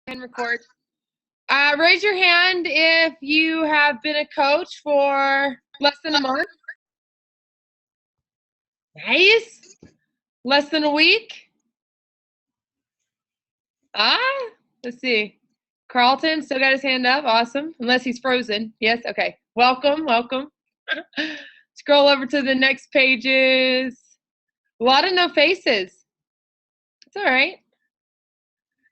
And record. Raise your hand if you have been a coach for less than a month. Nice. Less than a week. Let's see. Carlton still got his hand up. Awesome. Unless he's frozen. Yes. Okay. Welcome. Scroll over to the next pages. A lot of no faces. It's all right.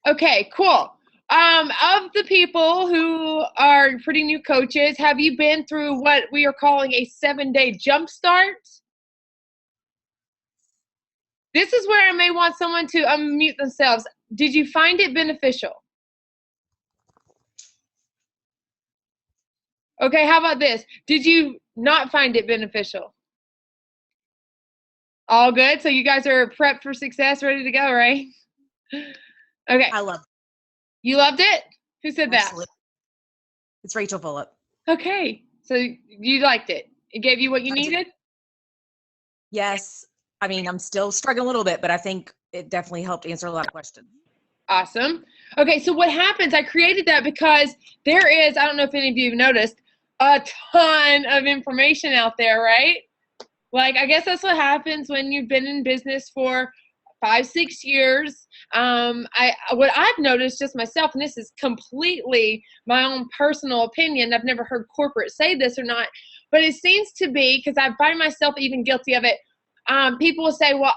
Okay, cool. Of the people who are pretty new coaches, have you been through what we are calling a 7-day jump start? This is where I may want someone to unmute themselves. Did you find it beneficial? Okay, how about this? Did you not find it beneficial? All good? So you guys are prepped for success, ready to go, right? Okay. I love it. You loved it? Who said Absolutely. that? It's Rachel Fulop. Okay. So you liked it. It gave you what you needed? Yes. I mean, I'm still struggling a little bit, but I think it definitely helped answer a lot of questions. Awesome. Okay, so what happens, I created that because there is, I don't know if any of you have noticed, a ton of information out there, right? Like, I guess that's what happens when you've been in business for 5-6 years. What I've noticed just myself, and this is completely my own personal opinion, I've never heard corporate say this or not, but it seems to be, because I find myself even guilty of it, people will say, well,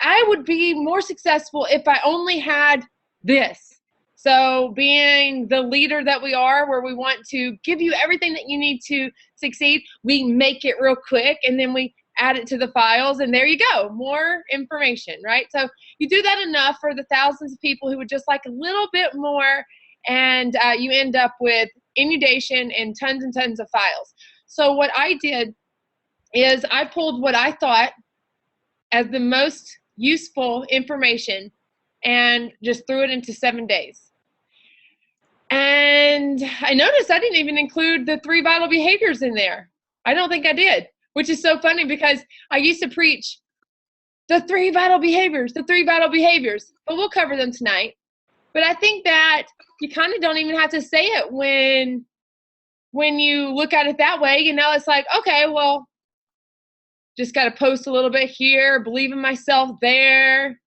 I would be more successful if I only had this. So being the leader that we are, where we want to give you everything that you need to succeed, we make it real quick and then we add it to the files, and there you go, more information, right? So you do that enough for the thousands of people who would just like a little bit more, and you end up with inundation and tons of files. So what I did is I pulled what I thought as the most useful information and just threw it into 7 days. And I noticed I didn't even include the 3 vital behaviors in there. I don't think I did, which is so funny because I used to preach the 3 vital behaviors, but we'll cover them tonight. But I think that you kind of don't even have to say it when you look at it that way. You know, it's like, okay, well, just got to post a little bit here, believe in myself there,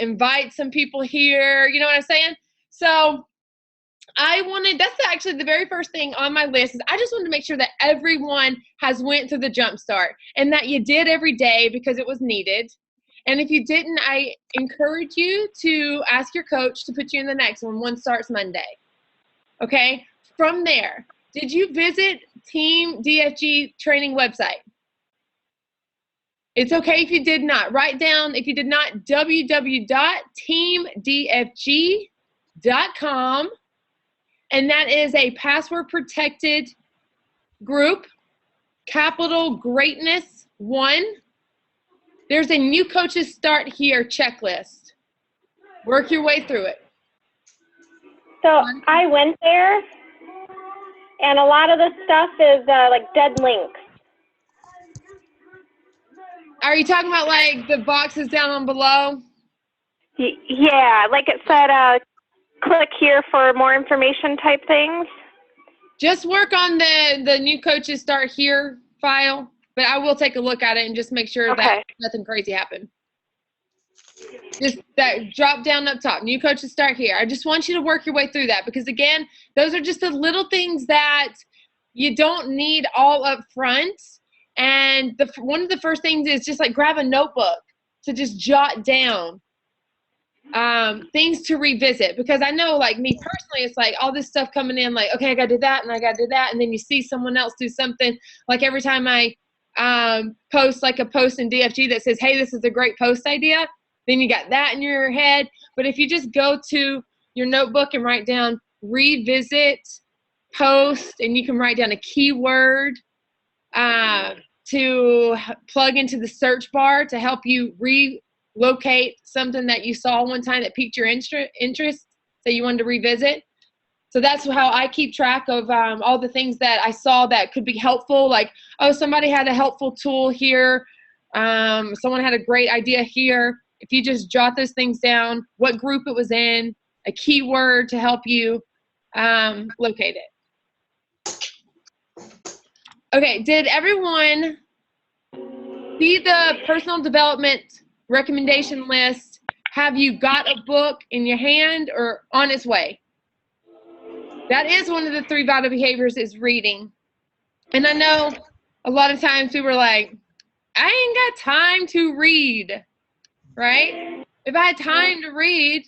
invite some people here. You know what I'm saying? So that's actually the very first thing on my list is I just wanted to make sure that everyone has went through the jump start and that you did every day because it was needed. And if you didn't, I encourage you to ask your coach to put you in the next one. One starts Monday. Okay? From there, did you visit Team DFG training website? It's okay if you did not. Write down, if you did not, www.teamdfg.com. And that is a password protected group, capital greatness 1. There's a new coaches start here checklist. Work your way through it. So I went there, and a lot of the stuff is like dead links. Are you talking about like the boxes down on below? Yeah, like it said, click here for more information type things. Just work on the new coaches start here file, but I will take a look at it and just make sure that nothing crazy happened. Just that drop down up top, new coaches start here. I just want you to work your way through that because again, those are just the little things that you don't need all up front. And one of the first things is just like grab a notebook to just jot down things to revisit, because I know like me personally, it's like all this stuff coming in like, okay, I gotta do that and I gotta do that. And then you see someone else do something, like every time I post like a post in DFG that says, hey, this is a great post idea, then you got that in your head. But if you just go to your notebook and write down revisit post, and you can write down a keyword to plug into the search bar to help you relocate something that you saw one time that piqued your interest that you wanted to revisit. So that's how I keep track of all the things that I saw that could be helpful. Like, oh, somebody had a helpful tool here. Someone had a great idea here. If you just jot those things down, what group it was in, a keyword to help you locate it. Okay, did everyone see the personal development recommendation list? Have you got a book in your hand or on its way? That is one of the 3 vital behaviors, is reading. And I know a lot of times people are like, I ain't got time to read, right? If I had time to read,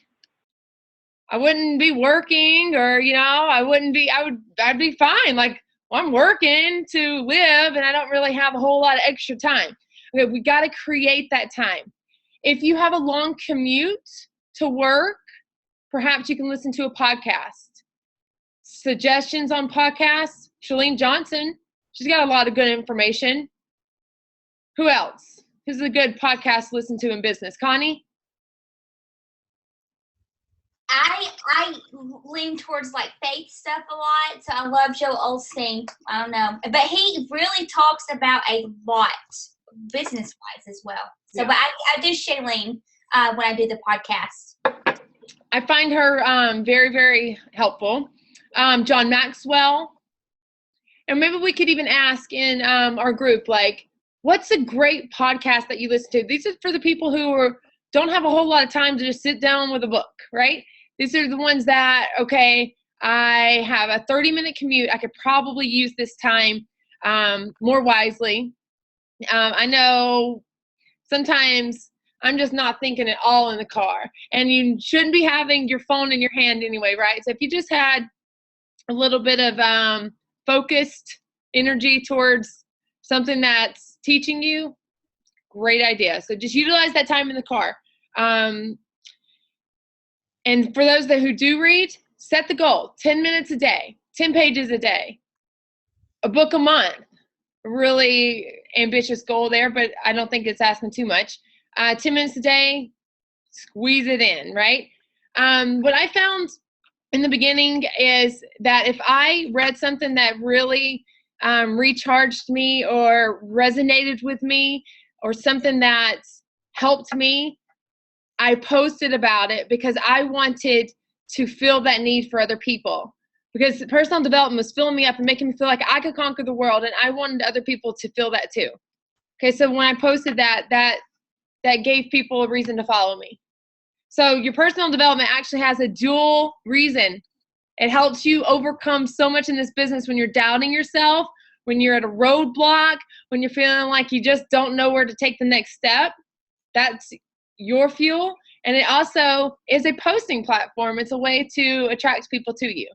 I wouldn't be working, or, I'd be fine. Like, well, I'm working to live and I don't really have a whole lot of extra time. Okay, we got to create that time. If you have a long commute to work, perhaps you can listen to a podcast. Suggestions on podcasts, Shalene Johnson. She's got a lot of good information. Who else? Who's a good podcast to listen to in business? Connie? I lean towards like faith stuff a lot, so I love Joe Osteen. I don't know, but he really talks about a lot business-wise as well. So, yeah. But I do Shalene when I do the podcast. I find her very, very helpful. John Maxwell. And maybe we could even ask in our group, like, what's a great podcast that you listen to? These are for the people who don't have a whole lot of time to just sit down with a book, right? These are the ones that, okay, I have a 30-minute commute. I could probably use this time more wisely. I know sometimes I'm just not thinking at all in the car. And you shouldn't be having your phone in your hand anyway, right? So if you just had a little bit of focused energy towards something that's teaching you, great idea. So just utilize that time in the car. And for those who do read, set the goal, 10 minutes a day, 10 pages a day, a book a month. Really ambitious goal there, but I don't think it's asking too much. 10 minutes a day, squeeze it in, right? What I found in the beginning is that if I read something that really recharged me or resonated with me, or something that helped me, I posted about it because I wanted to feel that need for other people. Because personal development was filling me up and making me feel like I could conquer the world, and I wanted other people to feel that too. Okay, so when I posted that gave people a reason to follow me. So your personal development actually has a dual reason. It helps you overcome so much in this business when you're doubting yourself, when you're at a roadblock, when you're feeling like you just don't know where to take the next step. That's your fuel. And it also is a posting platform. It's a way to attract people to you.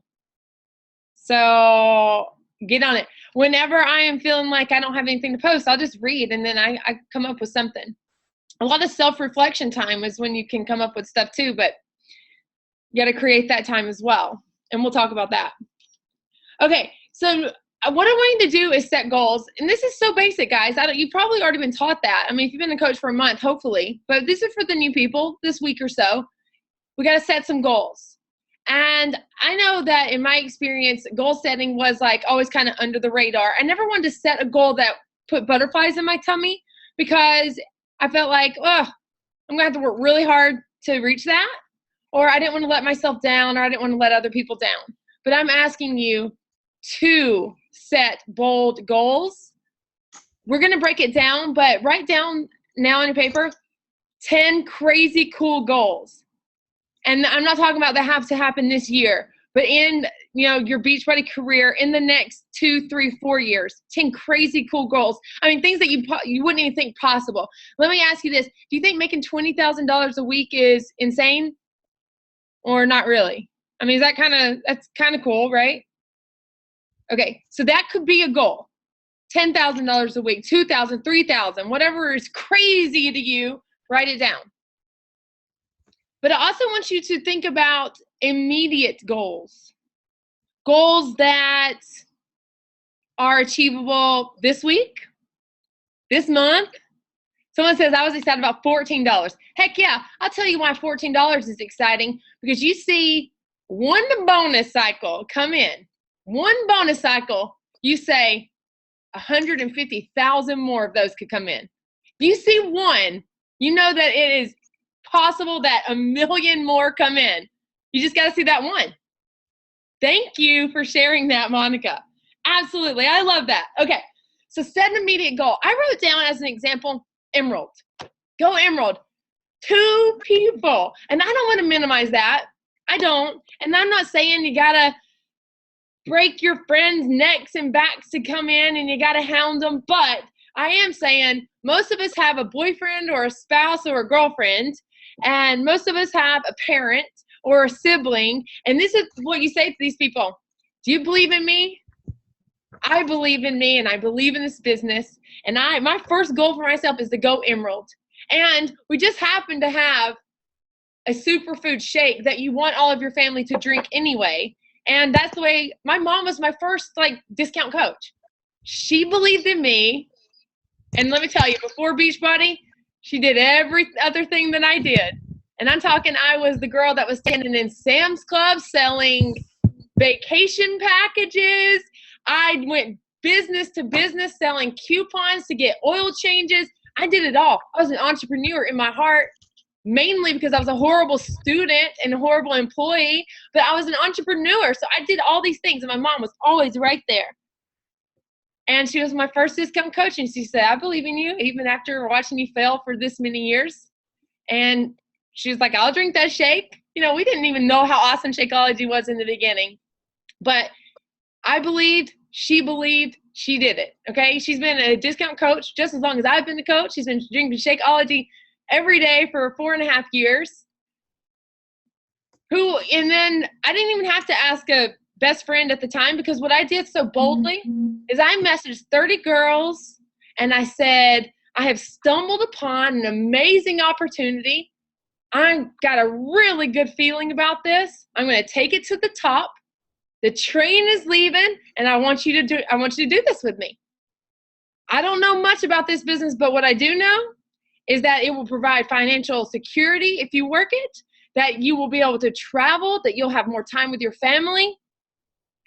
So get on it. Whenever I am feeling like I don't have anything to post, I'll just read, and then I come up with something. A lot of self-reflection time is when you can come up with stuff too, but you got to create that time as well. And we'll talk about that. Okay, so what I want you to do is set goals. And this is so basic, guys. You've probably already been taught that. I mean, if you've been a coach for a month, hopefully. But this is for the new people this week or so. We got to set some goals. And I know that in my experience, goal setting was like always kind of under the radar. I never wanted to set a goal that put butterflies in my tummy, because I felt like, I'm going to have to work really hard to reach that. Or I didn't want to let myself down, or I didn't want to let other people down. But I'm asking you to set bold goals. We're going to break it down, but write down now on your paper 10 crazy cool goals. And I'm not talking about that have to happen this year, but in your Beachbody career in the next 2, 3, 4 years, 10 crazy cool goals. I mean, things that you wouldn't even think possible. Let me ask you this. Do you think making $20,000 a week is insane, or not really? I mean, that's kind of cool, right? Okay, so that could be a goal. $10,000 a week, $2,000, $3,000, whatever is crazy to you, write it down. But I also want you to think about immediate goals. Goals that are achievable this week, this month. Someone says, I was excited about $14. Heck yeah, I'll tell you why $14 is exciting. Because you see one bonus cycle come in. One bonus cycle, you say 150,000 more of those could come in. If you see one, you know that it is possible that 1 million more come in. You just got to see that one. Thank you for sharing that, Monica. Absolutely. I love that. Okay. So set an immediate goal. I wrote down as an example, Emerald. Go Emerald. 2 people. And I don't want to minimize that. I don't. And I'm not saying you got to break your friends' necks and backs to come in and you got to hound them. But I am saying most of us have a boyfriend or a spouse or a girlfriend. And most of us have a parent or a sibling. And this is what you say to these people. Do you believe in me? I believe in me and I believe in this business. And my first goal for myself is to go Emerald. And we just happen to have a superfood shake that you want all of your family to drink anyway. And that's the way my mom was my first discount coach. She believed in me. And let me tell you, before Beachbody, she did every other thing that I did. And I'm talking, I was the girl that was standing in Sam's Club selling vacation packages. I went business to business selling coupons to get oil changes. I did it all. I was an entrepreneur in my heart, mainly because I was a horrible student and a horrible employee, but I was an entrepreneur. So I did all these things and my mom was always right there. And she was my first discount coach. And she said, I believe in you, even after watching you fail for this many years. And she was like, I'll drink that shake. We didn't even know how awesome Shakeology was in the beginning. But I believed, she did it. Okay. She's been a discount coach just as long as I've been the coach. She's been drinking Shakeology every day for 4.5 years. And then I didn't even have to ask a best friend at the time, because what I did so boldly is I messaged 30 girls and I said, I have stumbled upon an amazing opportunity. I got a really good feeling about this. I'm going to take it to the top. The train is leaving and I want you to do this with me. I don't know much about this business, but what I do know is that it will provide financial security if you work it, that you will be able to travel, that you'll have more time with your family.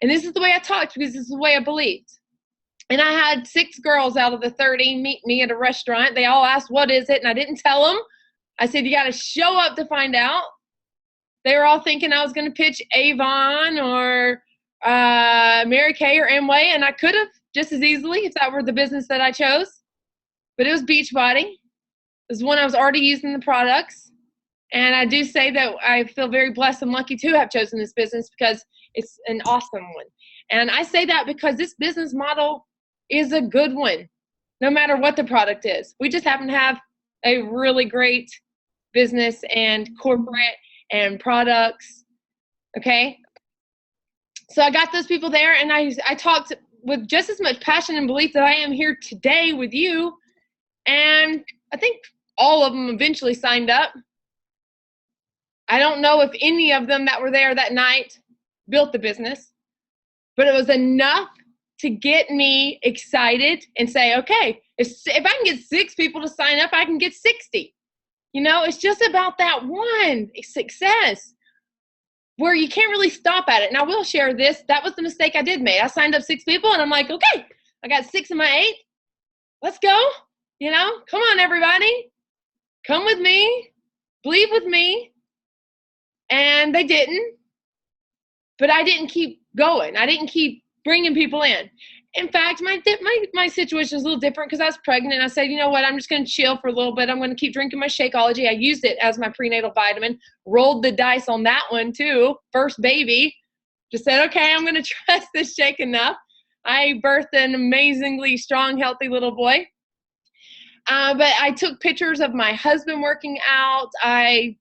And this is the way I talked, because this is the way I believed. And I had 6 girls out of the 30 meet me at a restaurant. They all asked, what is it? And I didn't tell them. I said, you got to show up to find out. They were all thinking I was going to pitch Avon or Mary Kay or Amway. And I could have just as easily if that were the business that I chose. But it was Beachbody. It was one I was already using the products. And I do say that I feel very blessed and lucky to have chosen this business because it's an awesome one. And I say that because this business model is a good one, no matter what the product is. We just happen to have a really great business and corporate and products, okay? So I got those people there, and I talked with just as much passion and belief that I am here today with you, and I think all of them eventually signed up. I don't know if any of them that were there that night built the business, but it was enough to get me excited and say, okay, if I can get 6 people to sign up, I can get 60. It's just about that one success where you can't really stop at it. And I will share this. That was the mistake I did make. I signed up 6 people and I'm like, okay, I got 6 of my 8. Let's go. Come on, everybody. Come with me. Believe with me. And they didn't. But I didn't keep going. I didn't keep bringing people in. In fact, my situation was a little different because I was pregnant. I said, you know what, I'm just going to chill for a little bit. I'm going to keep drinking my Shakeology. I used it as my prenatal vitamin, rolled the dice on that one too. First baby. Just said, okay, I'm going to trust this shake enough. I birthed an amazingly strong, healthy little boy. But I took pictures of my husband working out. I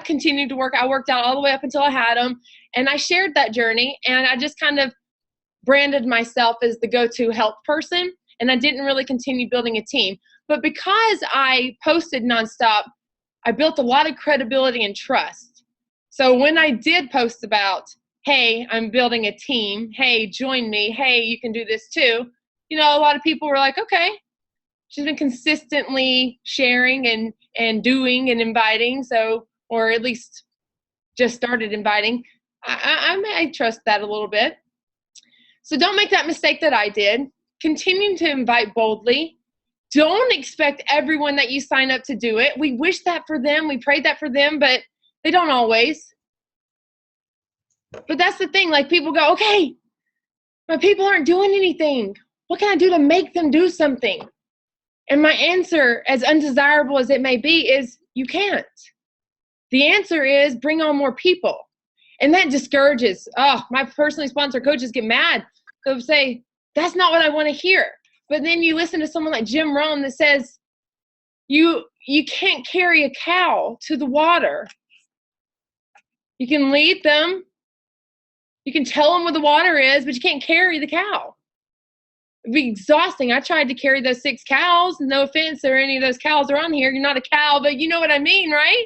continued to work. I worked out all the way up until I had him. And I shared that journey. And I just kind of branded myself as the go-to health person. And I didn't really continue building a team. But because I posted nonstop, I built a lot of credibility and trust. So when I did post about, hey, I'm building a team. Hey, join me. Hey, you can do this too. A lot of people were like, okay. She's been consistently sharing and doing and inviting. So, or at least just started inviting. I trust that a little bit. So don't make that mistake that I did. Continue to invite boldly. Don't expect everyone that you sign up to do it. We wish that for them. We prayed that for them, but they don't always. But that's the thing. Like, people go, okay, my people aren't doing anything. What can I do to make them do something? And my answer, as undesirable as it may be, is you can't. The answer is bring on more people. And that discourages. Oh, my personally sponsored coaches get mad. They'll say, that's not what I want to hear. But then you listen to someone like Jim Rohn that says, you can't carry a cow to the water. You can lead them. You can tell them where the water is, but you can't carry the cow. It'd be exhausting. I tried to carry those 6 cows. No offense, or any of those cows are on here. You're not a cow, but you know what I mean, right?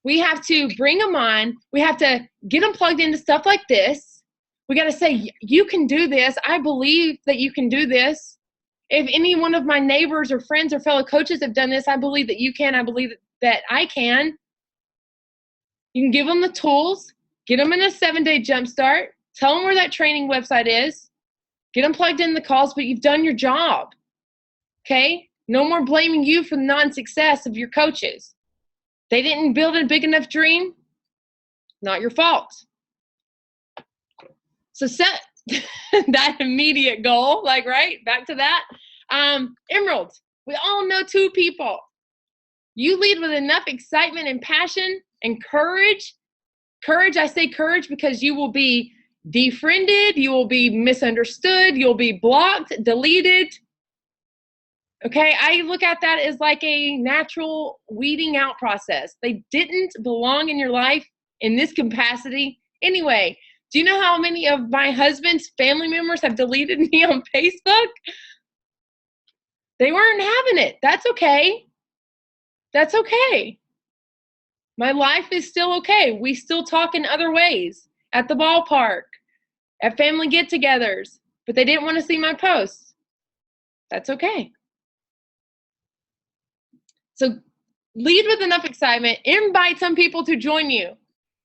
We have to bring them on. We have to get them plugged into stuff like this. We got to say, you can do this. I believe that you can do this. If any one of my neighbors or friends or fellow coaches have done this, I believe that you can. I believe that I can. You can give them the tools, get them in a 7-day jumpstart, tell them where that training website is, get them plugged in the calls, but you've done your job, okay? No more blaming you for the non-success of your coaches. They didn't build a big enough dream, not your fault. So set that immediate goal, like, right, back to that. Emerald, we all know 2 people. You lead with enough excitement and passion and courage. Courage, I say courage because you will be defriended, you will be misunderstood, you'll be blocked, deleted. Okay, I look at that as like a natural weeding out process. They didn't belong in your life in this capacity. Anyway, do you know how many of my husband's family members have deleted me on Facebook? They weren't having it. That's okay. That's okay. My life is still okay. We still talk in other ways, at the ballpark, at family get-togethers, but they didn't want to see my posts. That's okay. So lead with enough excitement, invite some people to join you.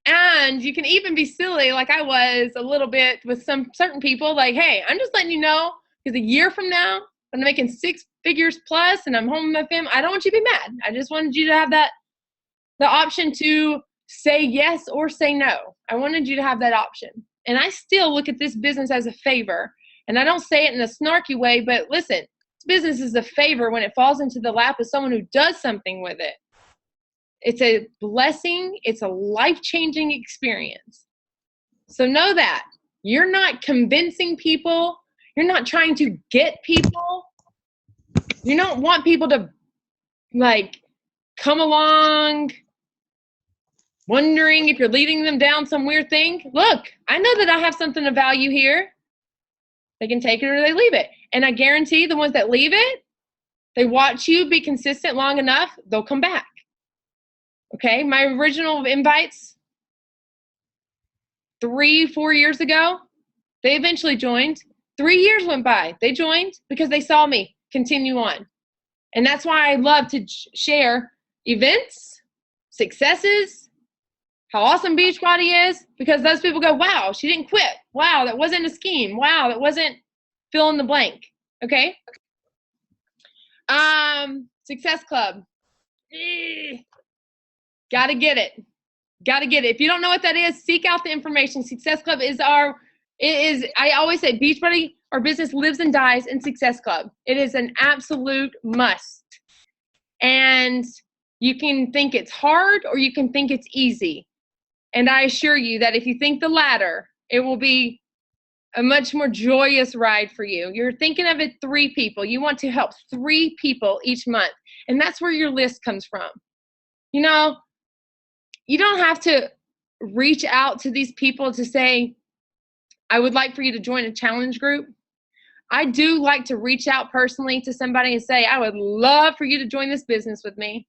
And you can even be silly, like I was a little bit with some certain people, like, hey, I'm just letting you know, because a year from now, I'm making 6 figures plus and I'm home with my family. I don't want you to be mad. I just wanted you to have the option to say yes or say no. I wanted you to have that option. And I still look at this business as a favor. And I don't say it in a snarky way, but listen, this business is a favor when it falls into the lap of someone who does something with it. It's a blessing. It's a life-changing experience. So know that. You're not convincing people. You're not trying to get people. You don't want people to, like, come along wondering if you're leading them down some weird thing. Look, I know that I have something of value here. They can take it or they leave it. And I guarantee the ones that leave it, they watch you be consistent long enough, they'll come back. Okay, my original invites 3-4 years ago, they eventually joined. 3 years went by. They joined because they saw me continue on. And that's why I love to share events, successes, how awesome Beachbody is, because those people go, wow, she didn't quit. Wow, that wasn't a scheme. Wow, that wasn't fill in the blank. Okay? Success Club. Gotta get it. Gotta get it. If you don't know what that is, seek out the information. Success Club is I always say Beachbody, our business lives and dies in Success Club. It is an absolute must. And you can think it's hard or you can think it's easy. And I assure you that if you think the latter, it will be a much more joyous ride for you. You're thinking of it 3 people. You want to help 3 people each month. And that's where your list comes from. You know, you don't have to reach out to these people to say, I would like for you to join a challenge group. I do like to reach out personally to somebody and say, I would love for you to join this business with me.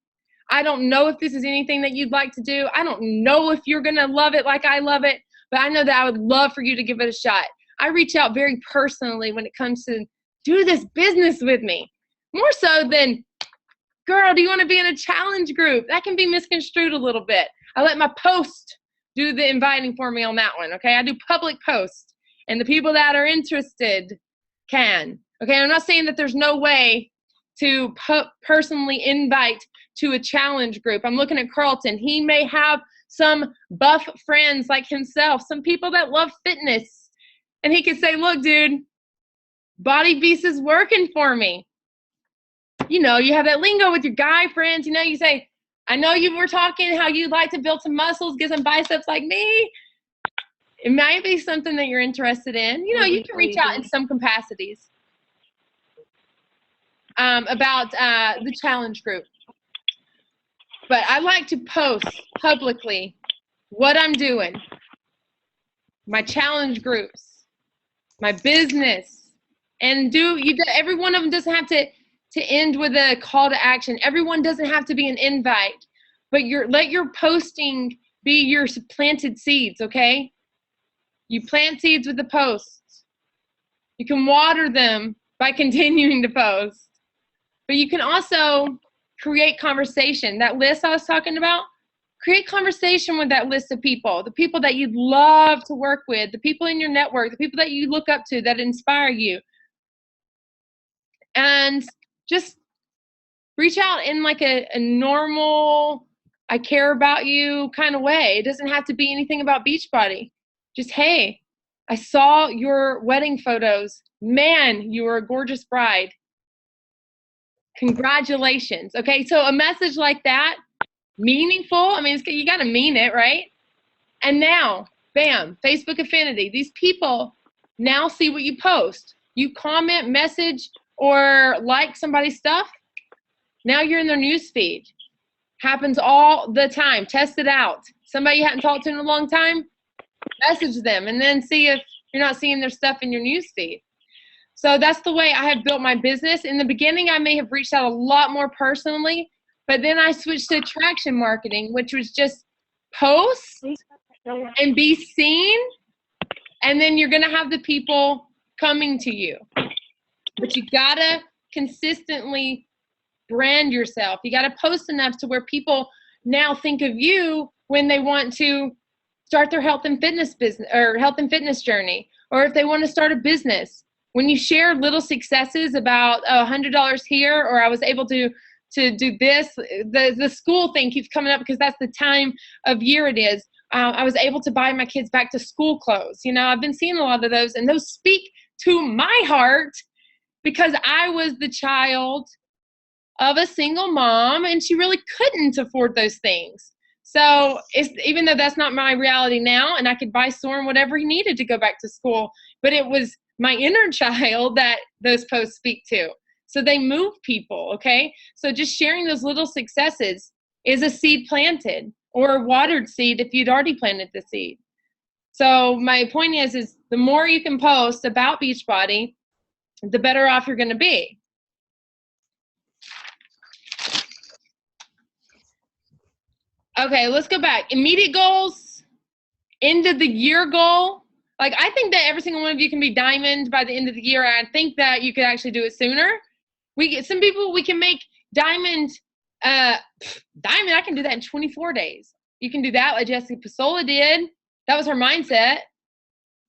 I don't know if this is anything that you'd like to do. I don't know if you're going to love it like I love it, but I know that I would love for you to give it a shot. I reach out very personally when it comes to do this business with me. More so than, girl, do you want to be in a challenge group? That can be misconstrued a little bit. I let my post do the inviting for me on that one, okay? I do public posts, and the people that are interested can. Okay, I'm not saying that there's no way to personally invite to a challenge group. I'm looking at Carlton. He may have some buff friends like himself, some people that love fitness. And he could say, look, dude, Body Beast is working for me. You know, you have that lingo with your guy friends. You know, you say, I know you were talking how you'd like to build some muscles, get some biceps like me. It might be something that you're interested in. You know, you can reach out in some capacities about the challenge group. But I like to post publicly what I'm doing, my challenge groups, my business, and every one of them doesn't have to end with a call to action. Everyone doesn't have to be an invite, but let your posting be your planted seeds, okay? You plant seeds with the posts. You can water them by continuing to post, but you can also create conversation. That list I was talking about, create conversation with that list of people, the people that you'd love to work with, the people in your network, the people that you look up to that inspire you. And just reach out in like a normal, I care about you kind of way. It doesn't have to be anything about Beachbody. Just, hey, I saw your wedding photos. Man, you were a gorgeous bride. Congratulations. Okay, so a message like that, meaningful. I mean, you got to mean it, right? And now, bam, Facebook affinity. These people now see what you post. You comment, message, or like somebody's stuff. Now you're in their news feed. Happens all the time. Test it out. Somebody you hadn't talked to in a long time, message them and then see if you're not seeing their stuff in your news feed. So that's the way I have built my business. In the beginning, I may have reached out a lot more personally, but then I switched to attraction marketing, which was just post and be seen, and then you're gonna have the people coming to you. But you gotta consistently brand yourself. You gotta post enough to where people now think of you when they want to start their health and fitness business or health and fitness journey, or if they want to start a business. When you share little successes about $100 here, or I was able to do this, the school thing keeps coming up because that's the time of year it is. I was able to buy my kids back to school clothes. You know, I've been seeing a lot of those, and those speak to my heart because I was the child of a single mom, and she really couldn't afford those things. So even though that's not my reality now, and I could buy Soren whatever he needed to go back to school, but it was my inner child that those posts speak to. So they move people, okay? So just sharing those little successes is a seed planted, or a watered seed if you'd already planted the seed. So my point is the more you can post about Beachbody, the better off you're gonna be. Okay, let's go back. Immediate goals, end of the year goal. Like, I think that every single one of you can be diamond by the end of the year. I think that you could actually do it sooner. Some people, we can make diamond, I can do that in 24 days. You can do that like Jessica Pasola did. That was her mindset.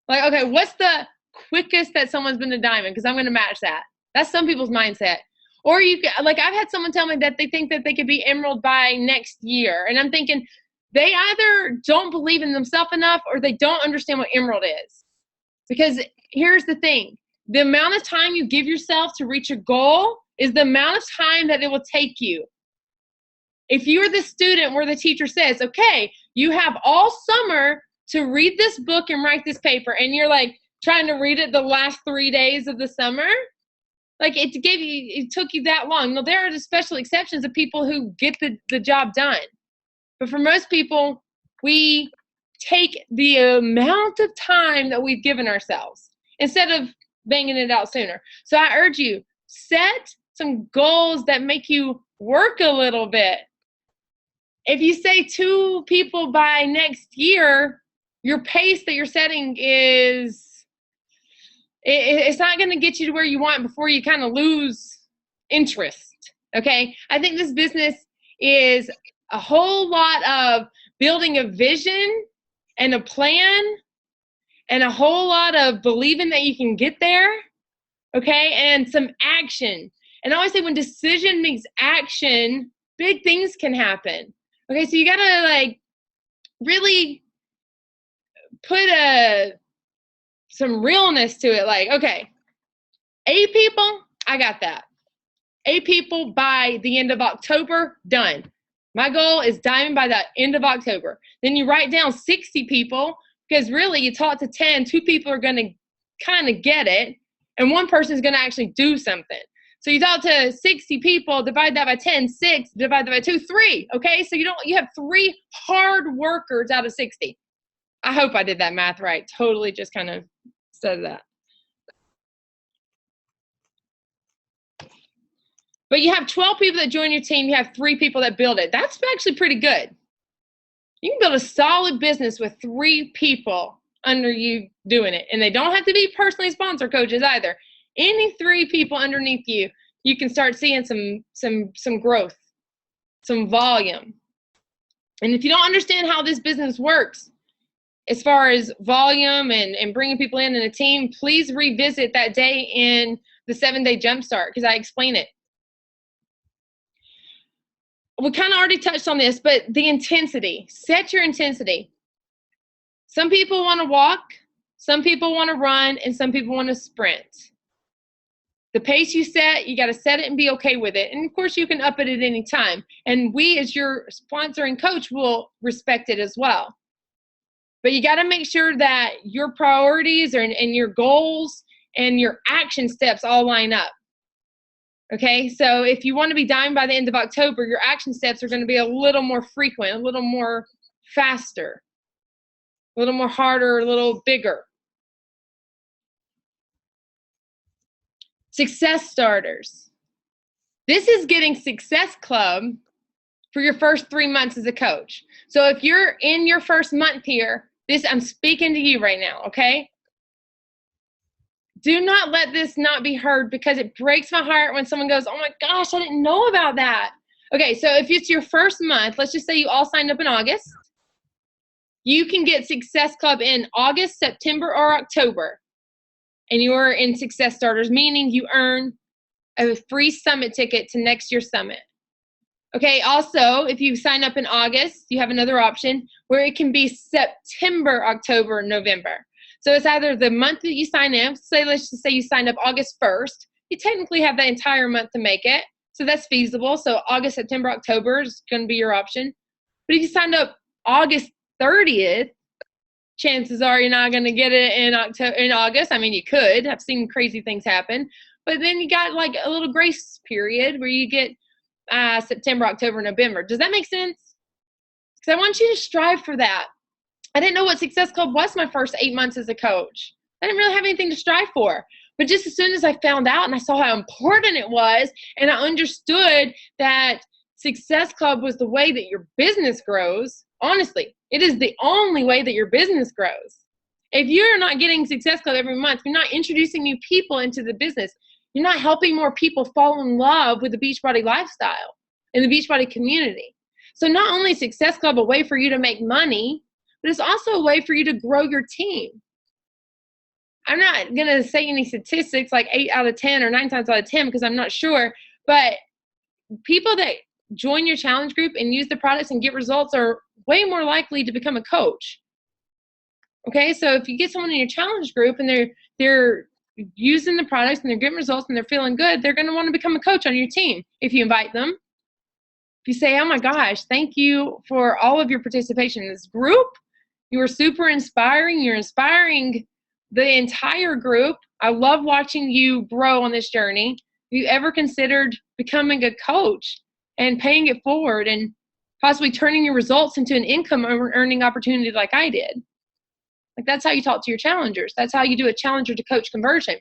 Like, okay, what's the quickest that someone's been a diamond? Because I'm going to match that. That's some people's mindset. Or you can, like, I've had someone tell me that they think that they could be emerald by next year. And I'm thinking, they either don't believe in themselves enough or they don't understand what emerald is. Because here's the thing. The amount of time you give yourself to reach a goal is the amount of time that it will take you. If you're the student where the teacher says, okay, you have all summer to read this book and write this paper, and you're like trying to read it the last 3 days of the summer, like it took you that long. Now, there are the special exceptions of people who get the job done. But for most people, we take the amount of time that we've given ourselves instead of banging it out sooner. So I urge you, set some goals that make you work a little bit. If you say 2 people by next year, your pace that you're setting it's not going to get you to where you want before you kind of lose interest, okay? I think this business is a whole lot of building a vision and a plan and a whole lot of believing that you can get there, okay? And some action. And I always say when decision meets action, big things can happen. Okay, so you gotta like really put some realness to it. Like, okay, 8 people, I got that. 8 people by the end of October, done. My goal is diamond by the end of October. Then you write down 60 people, because really you talk to 10, 2 people are going to kind of get it, and 1 person is going to actually do something. So you talk to 60 people, divide that by 10, 6, divide that by 2, 3. Okay, so you have 3 hard workers out of 60. I hope I did that math right. Totally just kind of said that. But you have 12 people that join your team. You have 3 people that build it. That's actually pretty good. You can build a solid business with 3 people under you doing it. And they don't have to be personally sponsored coaches either. Any 3 people underneath you, you can start seeing some growth, some volume. And if you don't understand how this business works, as far as volume and bringing people in a team, please revisit that day in the 7-day jumpstart, because I explain it. We kind of already touched on this, but the intensity. Set your intensity. Some people want to walk, some people want to run, and some people want to sprint. The pace you set, you got to set it and be okay with it. And of course, you can up it at any time. And we, as your sponsoring coach, will respect it as well. But you got to make sure that your priorities and your goals and your action steps all line up. Okay, so if you want to be diamond by the end of October, your action steps are going to be a little more frequent, a little more faster, a little more harder, a little bigger. Success starters. This is getting Success Club for your first 3 months as a coach. So if you're in your first month here, I'm speaking to you right now, okay? Do not let this not be heard, because it breaks my heart when someone goes, oh my gosh, I didn't know about that. Okay, so if it's your first month, let's just say you all signed up in August. You can get Success Club in August, September, or October. And you are in Success Starters, meaning you earn a free summit ticket to next year's summit. Okay, also, if you sign up in August, you have another option where it can be September, October, November. So it's either the month that you sign in, let's just say you signed up August 1st, you technically have that entire month to make it. So that's feasible. So August, September, October is going to be your option. But if you signed up August 30th, chances are you're not going to get it in August. I mean, you could. I've seen crazy things happen. But then you got like a little grace period where you get September, October, November. Does that make sense? Because I want you to strive for that. I didn't know what Success Club was my first 8 months as a coach. I didn't really have anything to strive for. But just as soon as I found out and I saw how important it was, and I understood that Success Club was the way that your business grows, honestly, it is the only way that your business grows. If you're not getting Success Club every month, you're not introducing new people into the business, you're not helping more people fall in love with the Beachbody lifestyle and the Beachbody community. So not only is Success Club a way for you to make money, but it's also a way for you to grow your team. I'm not going to say any statistics like 8 out of 10 or 9 times out of 10 because I'm not sure, but people that join your challenge group and use the products and get results are way more likely to become a coach. Okay, so if you get someone in your challenge group and they're using the products and they're getting results and they're feeling good, they're going to want to become a coach on your team if you invite them. If you say, oh my gosh, thank you for all of your participation in this group. You are super inspiring. You're inspiring the entire group. I love watching you grow on this journey. Have you ever considered becoming a coach and paying it forward and possibly turning your results into an income earning opportunity like I did? Like, that's how you talk to your challengers. That's how you do a challenger to coach conversion.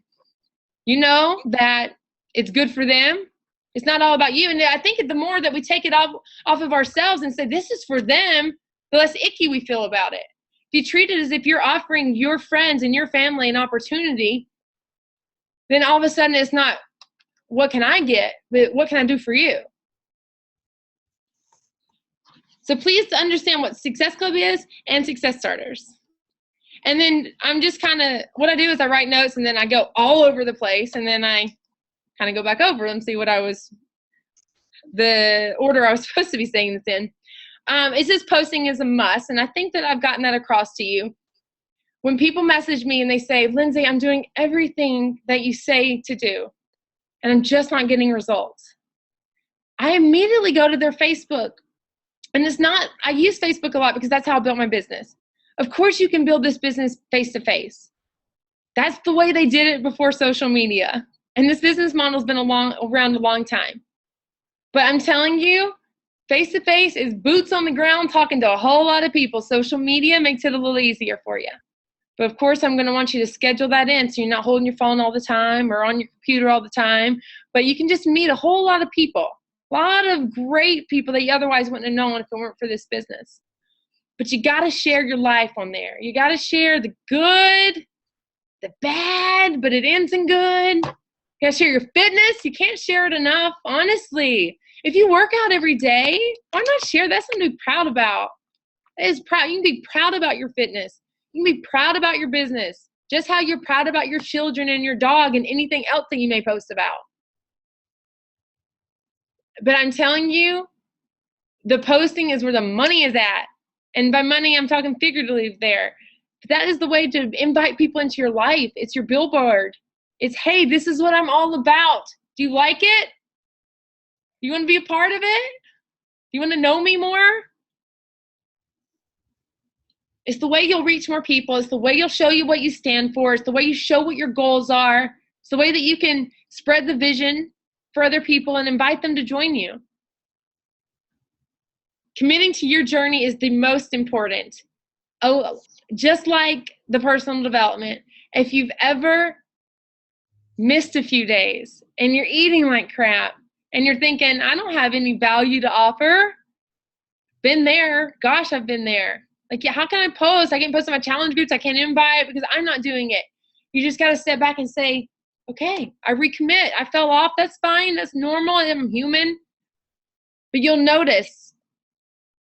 You know that it's good for them. It's not all about you. And I think the more that we take it off of ourselves and say, this is for them, the less icky we feel about it. If you treat it as if you're offering your friends and your family an opportunity, then all of a sudden it's not, what can I get, but what can I do for you? So please understand what Success Club is and Success Starters. And then I'm just what I do is I write notes and then I go all over the place and then I kind of go back over them, see what the order I was supposed to be saying this in. it says posting is a must, and I think that I've gotten that across to you. When people message me and they say, Lindsay, I'm doing everything that you say to do, and I'm just not getting results, I immediately go to their Facebook. And I use Facebook a lot because that's how I built my business. Of course, you can build this business face-to-face. That's the way they did it before social media. And this business model's been around a long time. But I'm telling you, face-to-face is boots on the ground talking to a whole lot of people. Social media makes it a little easier for you. But of course, I'm going to want you to schedule that in so you're not holding your phone all the time or on your computer all the time. But you can just meet a whole lot of people. A lot of great people that you otherwise wouldn't have known if it weren't for this business. But you got to share your life on there. You got to share the good, the bad, but it ends in good. You got to share your fitness. You can't share it enough, honestly. If you work out every day, why not share? That's something to be proud about. That is proud. You can be proud about your fitness. You can be proud about your business. Just how you're proud about your children and your dog and anything else that you may post about. But I'm telling you, the posting is where the money is at. And by money, I'm talking figuratively there. But that is the way to invite people into your life. It's your billboard. It's, hey, this is what I'm all about. Do you like it? You want to be a part of it? Do you want to know me more? It's the way you'll reach more people. It's the way you'll show you what you stand for. It's the way you show what your goals are. It's the way that you can spread the vision for other people and invite them to join you. Committing to your journey is the most important. Oh, just like the personal development, if you've ever missed a few days and you're eating like crap and you're thinking, I don't have any value to offer, been there. Gosh, I've been there. Like, yeah, how can I post? I can't post on my challenge groups. I can't invite because I'm not doing it. You just got to step back and say, okay, I recommit. I fell off. That's fine. That's normal. I'm human. But you'll notice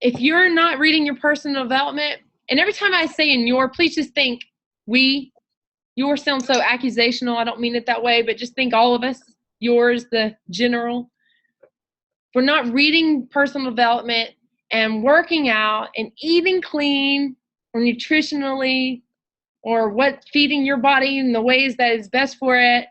if you're not reading your personal development, and every time I say in your, please just think your sounds so accusational. I don't mean it that way, but just think all of us, yours, the general. If we're not reading personal development and working out and eating clean or nutritionally or feeding your body in the ways that is best for it,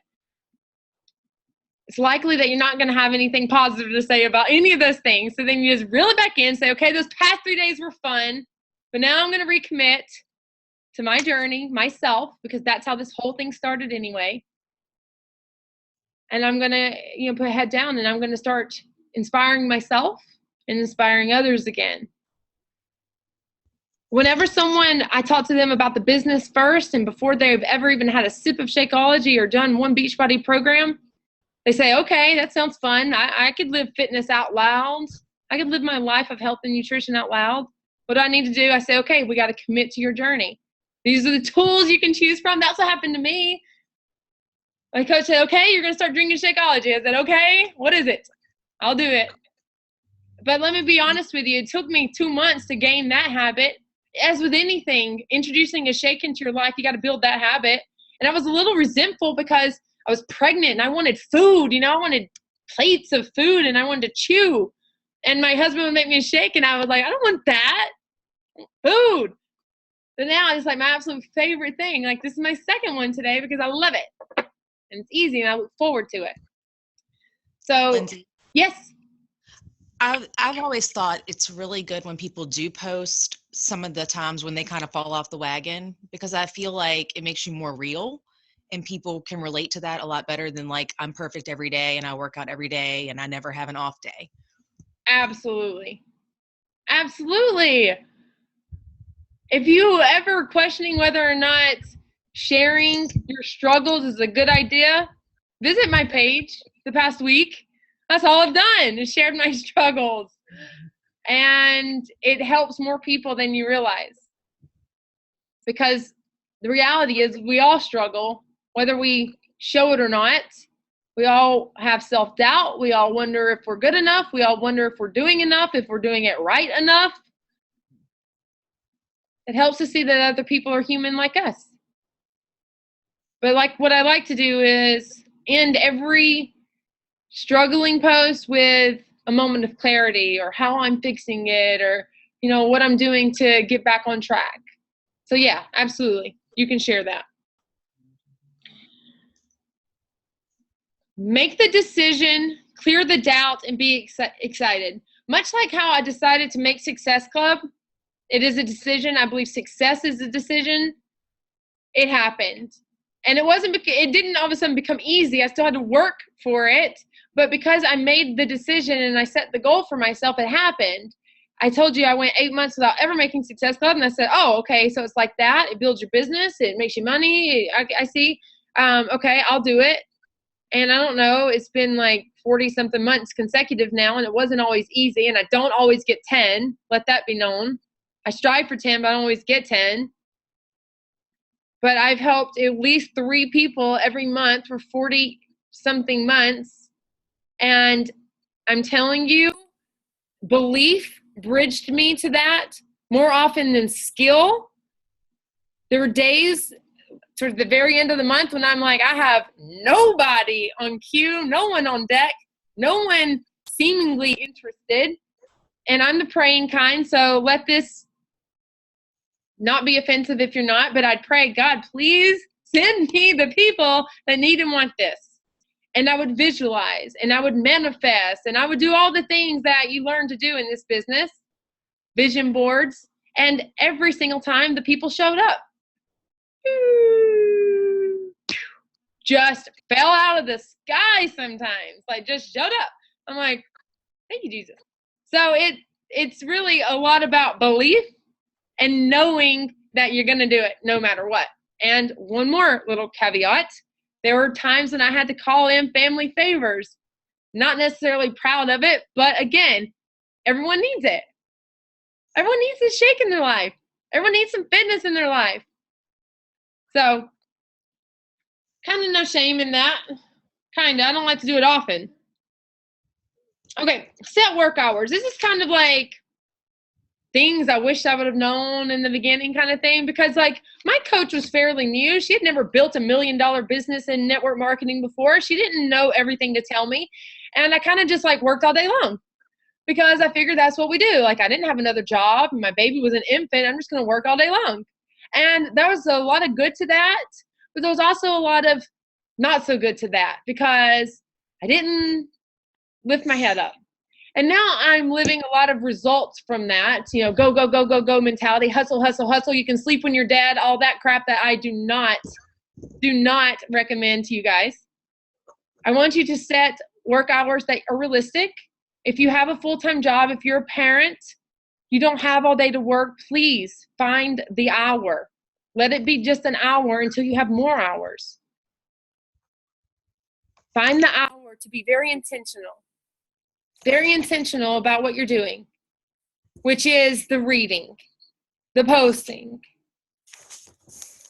it's likely that you're not going to have anything positive to say about any of those things. So then you just reel it back in, say, okay, those past 3 days were fun, but now I'm going to recommit to my journey, myself, because that's how this whole thing started anyway. And I'm going to, put a head down and I'm going to start inspiring myself and inspiring others again. Whenever I talk to them about the business first and before they've ever even had a sip of Shakeology or done one Beachbody program, they say, okay, that sounds fun. I could live fitness out loud. I could live my life of health and nutrition out loud. What do I need to do? I say, okay, we got to commit to your journey. These are the tools you can choose from. That's what happened to me. My coach said, okay, you're going to start drinking Shakeology. I said, okay, what is it? I'll do it. But let me be honest with you. It took me 2 months to gain that habit. As with anything, introducing a shake into your life, you got to build that habit. And I was a little resentful because I was pregnant and I wanted food. I wanted plates of food and I wanted to chew. And my husband would make me a shake and I was like, I don't want that. Food. But now it's like my absolute favorite thing. Like, this is my second one today because I love it. And it's easy and I look forward to it. So, Lindsay, yes. I've always thought it's really good when people do post some of the times when they kind of fall off the wagon, because I feel like it makes you more real and people can relate to that a lot better than like, I'm perfect every day and I work out every day and I never have an off day. Absolutely. Absolutely. If you ever questioning whether or not sharing your struggles is a good idea, visit my page the past week. That's all I've done is shared my struggles. And it helps more people than you realize. Because the reality is we all struggle, whether we show it or not. We all have self-doubt. We all wonder if we're good enough. We all wonder if we're doing enough, if we're doing it right enough. It helps to see that other people are human like us. But like what I like to do is end every struggling post with a moment of clarity or how I'm fixing it or what I'm doing to get back on track. So yeah, absolutely. You can share that. Make the decision, clear the doubt, and be excited. Much like how I decided to make Success Club, it is a decision. I believe success is a decision. It happened. And it didn't all of a sudden become easy. I still had to work for it. But because I made the decision and I set the goal for myself, it happened. I told you I went 8 months without ever making Success Club. And I said, oh, okay, so it's like that. It builds your business. It makes you money. I see. Okay, I'll do it. And I don't know, it's been like 40-something months consecutive now, and it wasn't always easy. And I don't always get 10. Let that be known. I strive for 10, but I don't always get 10. But I've helped at least 3 people every month for 40-something months. And I'm telling you, belief bridged me to that more often than skill. There were days towards the very end of the month when I'm like, I have nobody on queue, no one on deck, no one seemingly interested. And I'm the praying kind, so let this not be offensive if you're not, but I'd pray, God, please send me the people that need and want this. And I would visualize, and I would manifest, and I would do all the things that you learn to do in this business, vision boards, and every single time the people showed up. Just fell out of the sky sometimes, like just showed up. I'm like, thank you, Jesus. So it's really a lot about belief and knowing that you're going to do it no matter what. And one more little caveat. There were times when I had to call in family favors. Not necessarily proud of it, but again, everyone needs it. Everyone needs a shake in their life. Everyone needs some fitness in their life. So, kind of no shame in that. Kind of. I don't like to do it often. Okay, set work hours. This is kind of like things I wish I would have known in the beginning kind of thing, because like my coach was fairly new. She had never built $1 million business in network marketing before. She didn't know everything to tell me. And I kind of just like worked all day long because I figured that's what we do. Like I didn't have another job. My baby was an infant. I'm just going to work all day long. And there was a lot of good to that, but there was also a lot of not so good to that because I didn't lift my head up. And now I'm living a lot of results from that, go, go, go, go, go mentality, hustle, hustle, hustle. You can sleep when you're dead, all that crap that I do not recommend to you guys. I want you to set work hours that are realistic. If you have a full-time job, if you're a parent, you don't have all day to work, please find the hour. Let it be just an hour until you have more hours. Find the hour to be very intentional about what you're doing, which is the reading, the posting,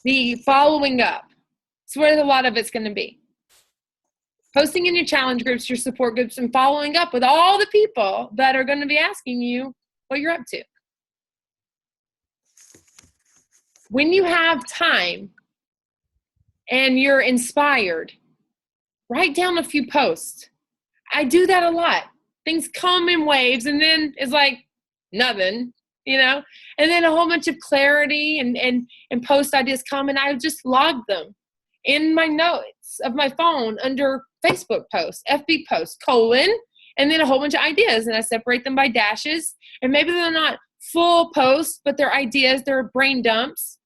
the following up. It's where a lot of it's going to be. Posting in your challenge groups, your support groups, and following up with all the people that are going to be asking you what you're up to. When you have time and you're inspired, write down a few posts. I do that a lot. Things come in waves, and then it's like nothing, and then a whole bunch of clarity and post ideas come, and I just log them in my notes of my phone under Facebook posts, FB posts, and then a whole bunch of ideas, and I separate them by dashes, and maybe they're not full posts, but they're ideas, they're brain dumps.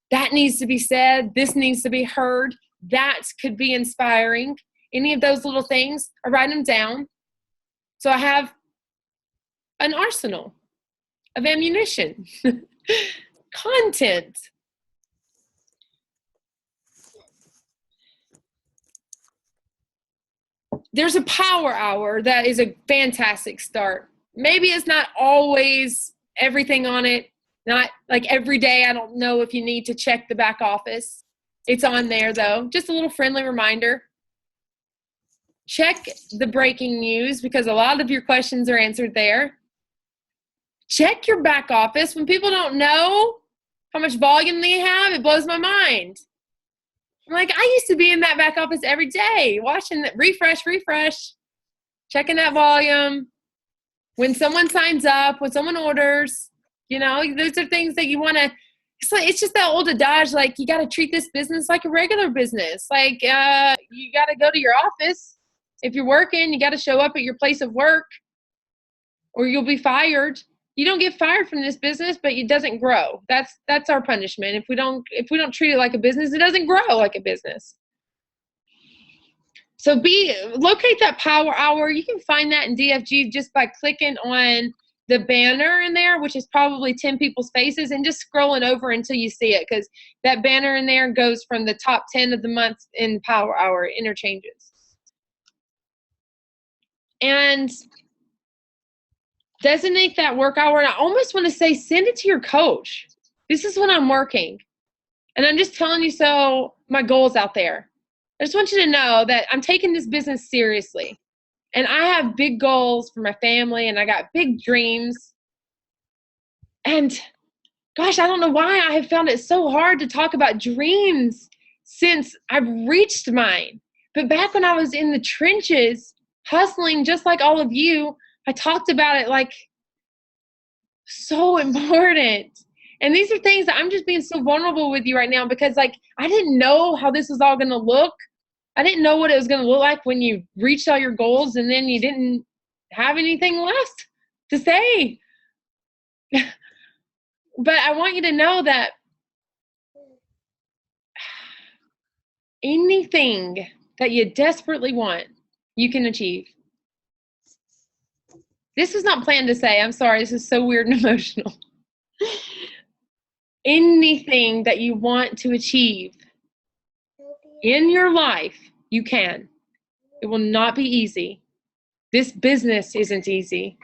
That needs to be said. This needs to be heard. That could be inspiring. Any of those little things, I write them down. So I have an arsenal of ammunition, content. There's a power hour that is a fantastic start. Maybe it's not always everything on it, not like every day. I don't know if you need to check the back office. It's on there though. Just a little friendly reminder. Check the breaking news because a lot of your questions are answered there. Check your back office. When people don't know how much volume they have, it blows my mind. I'm like, I used to be in that back office every day, watching that refresh, checking that volume. When someone signs up, when someone orders, You know, those are things that you want to, it's just that old adage, like, you got to treat this business like a regular business. Like, you got to go to your office. If you're working, you got to show up at your place of work or you'll be fired. You don't get fired from this business, but it doesn't grow. That's our punishment. If we don't treat it like a business, it doesn't grow like a business. So locate that power hour. You can find that in DFG just by clicking on the banner in there, which is probably 10 people's faces, and just scrolling over until you see it, because that banner in there goes from the top 10 of the month in power hour interchanges. And designate that work hour. And I almost want to say, send it to your coach. This is when I'm working. And I'm just telling you, so my goals out there. I just want you to know that I'm taking this business seriously. And I have big goals for my family, and I got big dreams. And gosh, I don't know why I have found it so hard to talk about dreams since I've reached mine. But back when I was in the trenches, hustling just like all of you, I talked about it like so important. And these are things that I'm just being so vulnerable with you right now, because like, I didn't know how this was all going to look. I didn't know what it was going to look like when you reached all your goals and then you didn't have anything left to say. But I want you to know that anything that you desperately want, you can achieve. This was not planned to say. I'm sorry. This is so weird and emotional. Anything that you want to achieve in your life, you can. It will not be easy. This business isn't easy.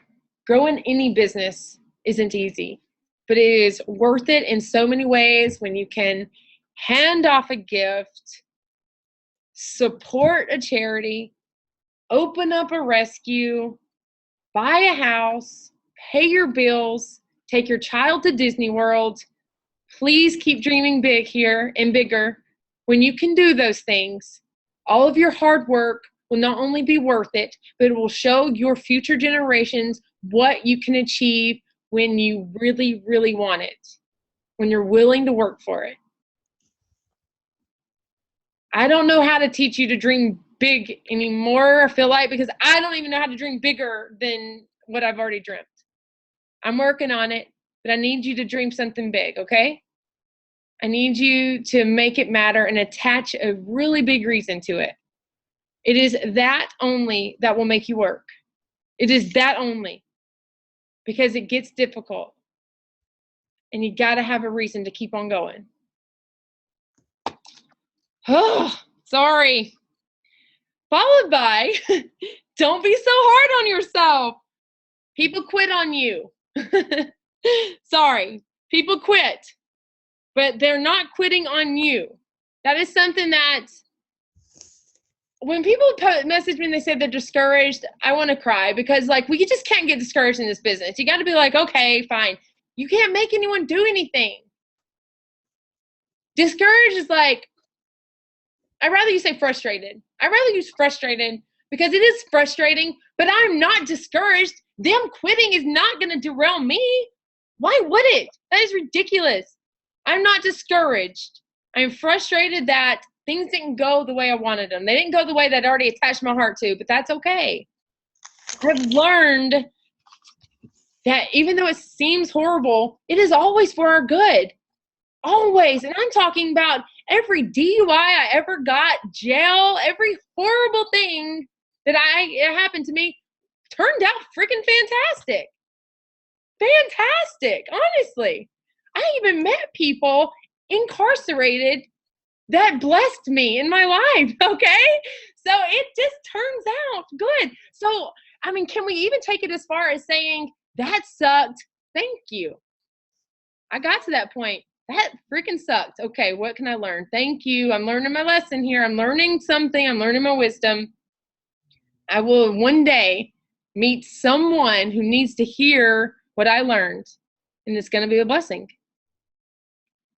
Growing any business isn't easy, but it is worth it in so many ways when you can hand off a gift, support a charity, open up a rescue, buy a house, pay your bills, take your child to Disney World. Please keep dreaming big here and bigger. When you can do those things, all of your hard work will not only be worth it, but it will show your future generations what you can achieve when you really, really want it, when you're willing to work for it. I don't know how to teach you to dream big anymore, I feel like, because I don't even know how to dream bigger than what I've already dreamt. I'm working on it, but I need you to dream something big, okay? I need you to make it matter and attach a really big reason to it. It is that only that will make you work. It is that only, because it gets difficult and you got to have a reason to keep on going. Oh, sorry. Followed by, don't be so hard on yourself. People quit on you. Sorry, people quit, but they're not quitting on you. That is something that when people message me and they say they're discouraged, I want to cry, because like, we just can't get discouraged in this business. You got to be like, okay, fine. You can't make anyone do anything. Discouraged is like, I'd rather you say frustrated. I'd rather use frustrated, because it is frustrating, but I'm not discouraged. Them quitting is not going to derail me. Why would it? That is ridiculous. I'm not discouraged. I'm frustrated that things didn't go the way I wanted them. They didn't go the way that I'd already attached my heart to, but that's okay. I've learned that even though it seems horrible, it is always for our good. Always. And I'm talking about every DUI I ever got, jail, every horrible thing that happened to me turned out freaking fantastic. Fantastic, honestly. I even met people incarcerated that blessed me in my life, okay? So it just turns out good. So, I mean, can we even take it as far as saying, that sucked, thank you. I got to that point. That freaking sucked. Okay, what can I learn? Thank you. I'm learning my lesson here. I'm learning something. I'm learning my wisdom. I will one day meet someone who needs to hear what I learned, and it's going to be a blessing.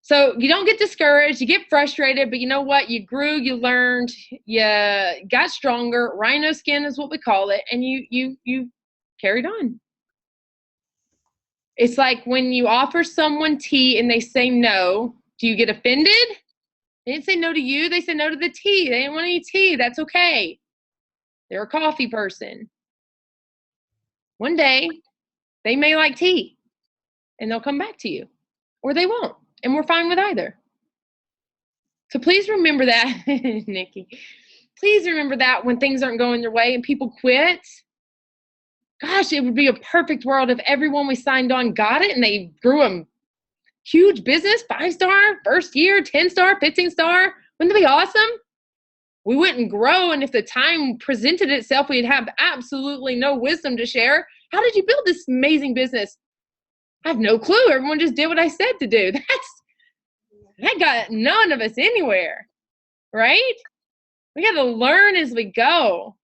So you don't get discouraged. You get frustrated, but you know what? You grew, you learned, you got stronger. Rhino skin is what we call it, and you carried on. It's like when you offer someone tea and they say no, do you get offended? They didn't say no to you. They said no to the tea. They didn't want any tea. That's okay. They're a coffee person. One day, they may like tea, and they'll come back to you. Or they won't, and we're fine with either. So please remember that, Nikki. Please remember that when things aren't going your way and people quit. Gosh, it would be a perfect world if everyone we signed on got it and they grew a huge business, 5-star, first year, 10-star, 15-star. Wouldn't that be awesome? We wouldn't grow, and if the time presented itself, we'd have absolutely no wisdom to share. How did you build this amazing business? I have no clue. Everyone just did what I said to do. That got none of us anywhere, right? We got to learn as we go.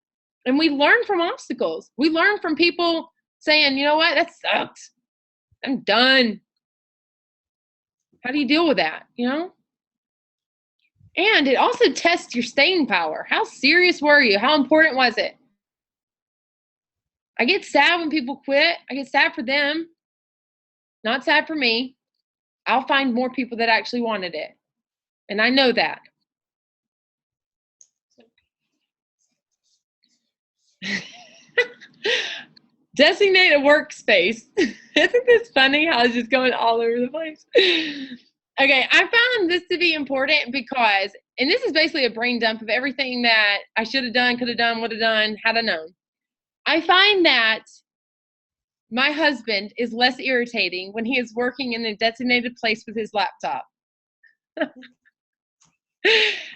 And we learn from obstacles. We learn from people saying, you know what, that sucks. I'm done. How do you deal with that, you know? And it also tests your staying power. How serious were you? How important was it? I get sad when people quit. I get sad for them. Not sad for me. I'll find more people that actually wanted it. And I know that. Designate a workspace. Isn't this funny how it's just going all over the place? Okay, I found this to be important because, and this is basically a brain dump of everything that I should have done, could have done, would have done, had I known. I find that my husband is less irritating when he is working in a designated place with his laptop.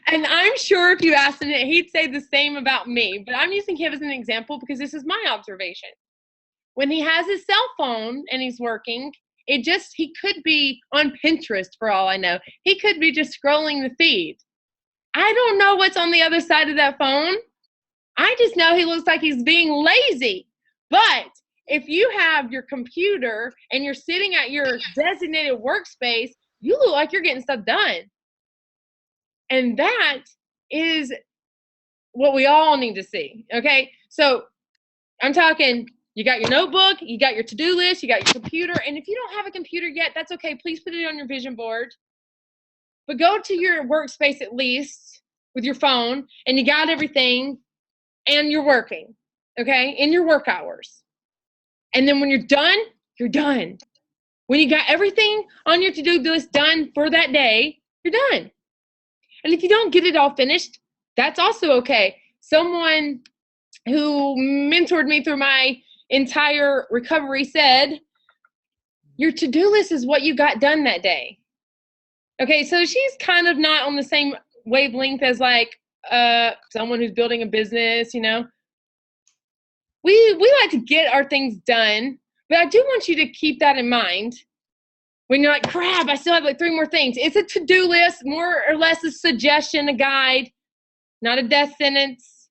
And I'm sure if you asked him, he'd say the same about me, but I'm using him as an example because this is my observation. When he has his cell phone and he's working, he could be on Pinterest for all I know. He could be just scrolling the feed. I don't know what's on the other side of that phone. I just know he looks like he's being lazy. But if you have your computer and you're sitting at your designated workspace, you look like you're getting stuff done. And that is what we all need to see, okay? So I'm talking, you got your notebook, you got your to-do list, you got your computer, and if you don't have a computer yet, that's okay. Please put it on your vision board. But go to your workspace at least with your phone, and you got everything, and you're working, okay, in your work hours. And then when you're done, you're done. When you got everything on your to-do list done for that day, you're done. And if you don't get it all finished, that's also okay. Someone who mentored me through my entire recovery said, your to-do list is what you got done that day. Okay, so she's kind of not on the same wavelength as like someone who's building a business, you know. We like to get our things done, but I do want you to keep that in mind. When you're like, crap, I still have like 3 more things. It's a to-do list, more or less a suggestion, a guide, not a death sentence.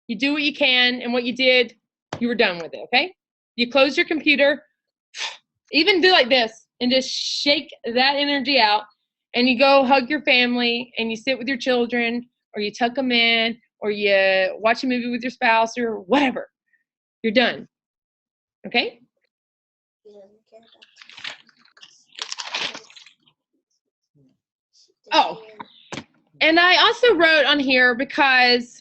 You do what you can, and what you did, you were done with it, okay? You close your computer, even do like this, and just shake that energy out, and you go hug your family, and you sit with your children, or you tuck them in, or you watch a movie with your spouse, or whatever. You're done, okay? Oh, and I also wrote on here because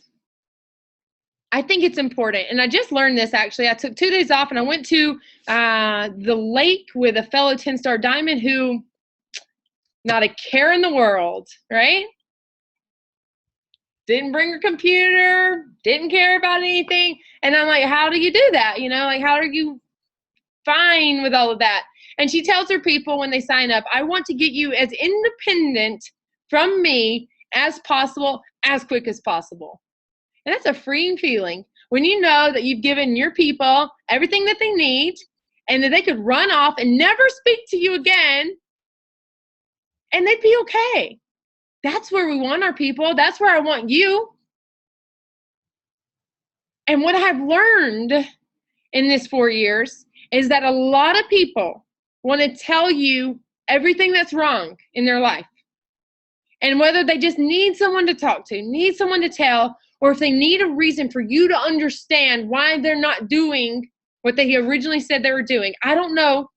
I think it's important, and I just learned this actually. I took 2 days off, and I went to the lake with a fellow 10-star diamond who, not a care in the world, right? Didn't bring her computer, didn't care about anything. And I'm like, how do you do that? You know, like, how are you fine with all of that? And she tells her people when they sign up, I want to get you as independent from me as possible, as quick as possible. And that's a freeing feeling when you know that you've given your people everything that they need and that they could run off and never speak to you again and they'd be okay. That's where we want our people. That's where I want you. And what I've learned in this 4 years is that a lot of people want to tell you everything that's wrong in their life. And whether they just need someone to talk to, need someone to tell, or if they need a reason for you to understand why they're not doing what they originally said they were doing, I don't know.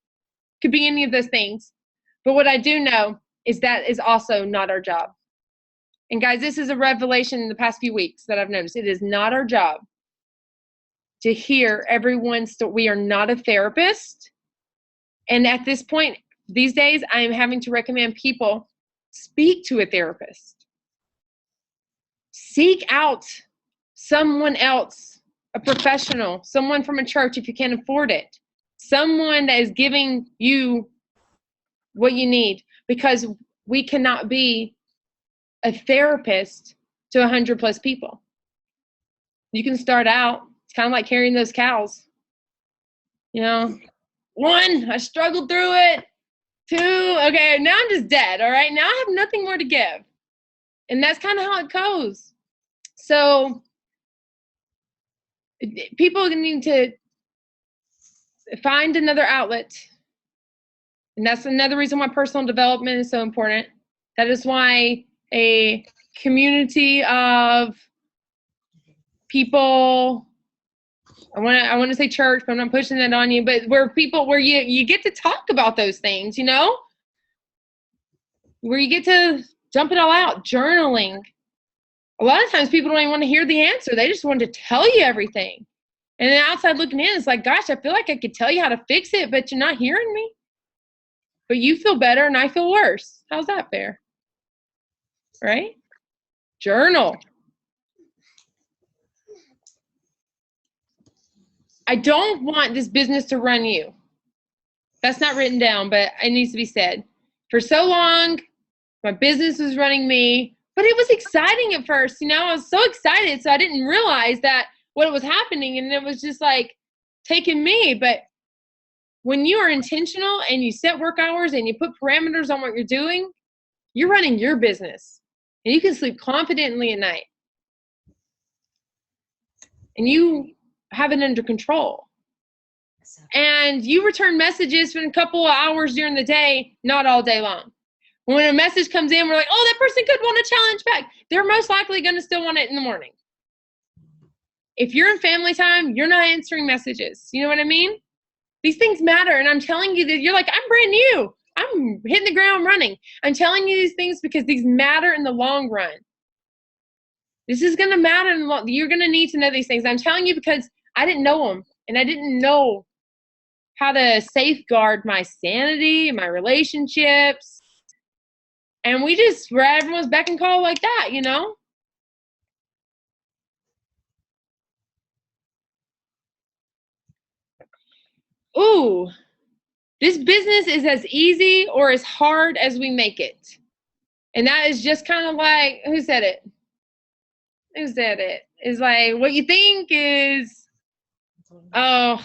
could be any of those things. But what I do know is that is also not our job. And guys, this is a revelation in the past few weeks that I've noticed. It is not our job to hear everyone's story. We are not a therapist. And at this point, these days, I am having to recommend people speak to a therapist. Seek out someone else, a professional, someone from a church if you can't afford it, someone that is giving you what you need, because we cannot be a therapist to 100 plus people. You can start out, it's kind of like carrying those cows. You know, 1, I struggled through it. 2, okay, now I'm just dead, all right? Now I have nothing more to give. And that's kind of how it goes. So people need to find another outlet. And that's another reason why personal development is so important. That is why a community of people, I want to say church, but I'm not pushing that on you, but where you get to talk about those things, you know? Where you get to dump it all out, journaling. A lot of times people don't even want to hear the answer. They just want to tell you everything. And then outside looking in, it's like, gosh, I feel like I could tell you how to fix it, but you're not hearing me. But you feel better and I feel worse. How's that fair? Right? Journal. I don't want this business to run you. That's not written down, but it needs to be said. For so long, my business was running me, but it was exciting at first. You know, I was so excited, so I didn't realize that what was happening, and it was just like taking me. But when you are intentional and you set work hours and you put parameters on what you're doing, you're running your business, and you can sleep confidently at night. And you have it under control. And you return messages for a couple of hours during the day, not all day long. When a message comes in, we're like, oh, that person could want a challenge back. They're most likely going to still want it in the morning. If you're in family time, you're not answering messages. You know what I mean? These things matter. And I'm telling you that you're like, I'm brand new. I'm hitting the ground running. I'm telling you these things because these matter in the long run. This is going to matter. You're going to need to know these things. I'm telling you because I didn't know them. And I didn't know how to safeguard my sanity, my relationships. And we just, where everyone's beck and call like that, you know? Ooh, this business is as easy or as hard as we make it. And that is just kind of like, who said it? Who said it? It's like, what you think is, oh,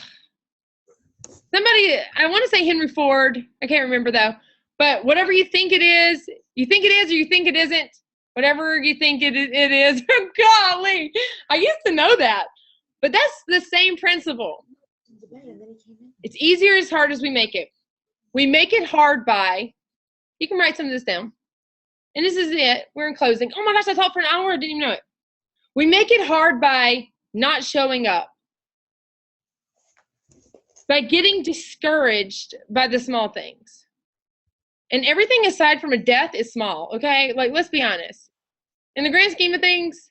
somebody, I want to say Henry Ford. I can't remember though. But whatever you think it is or you think it isn't, whatever you think it is, golly, I used to know that. But that's the same principle. It's easier as hard as we make it. We make it hard by, you can write some of this down. And this is it. We're in closing. Oh my gosh, I talked for an hour. I didn't even know it. We make it hard by not showing up. By getting discouraged by the small things. And everything aside from a death is small, okay? Like, let's be honest. In the grand scheme of things,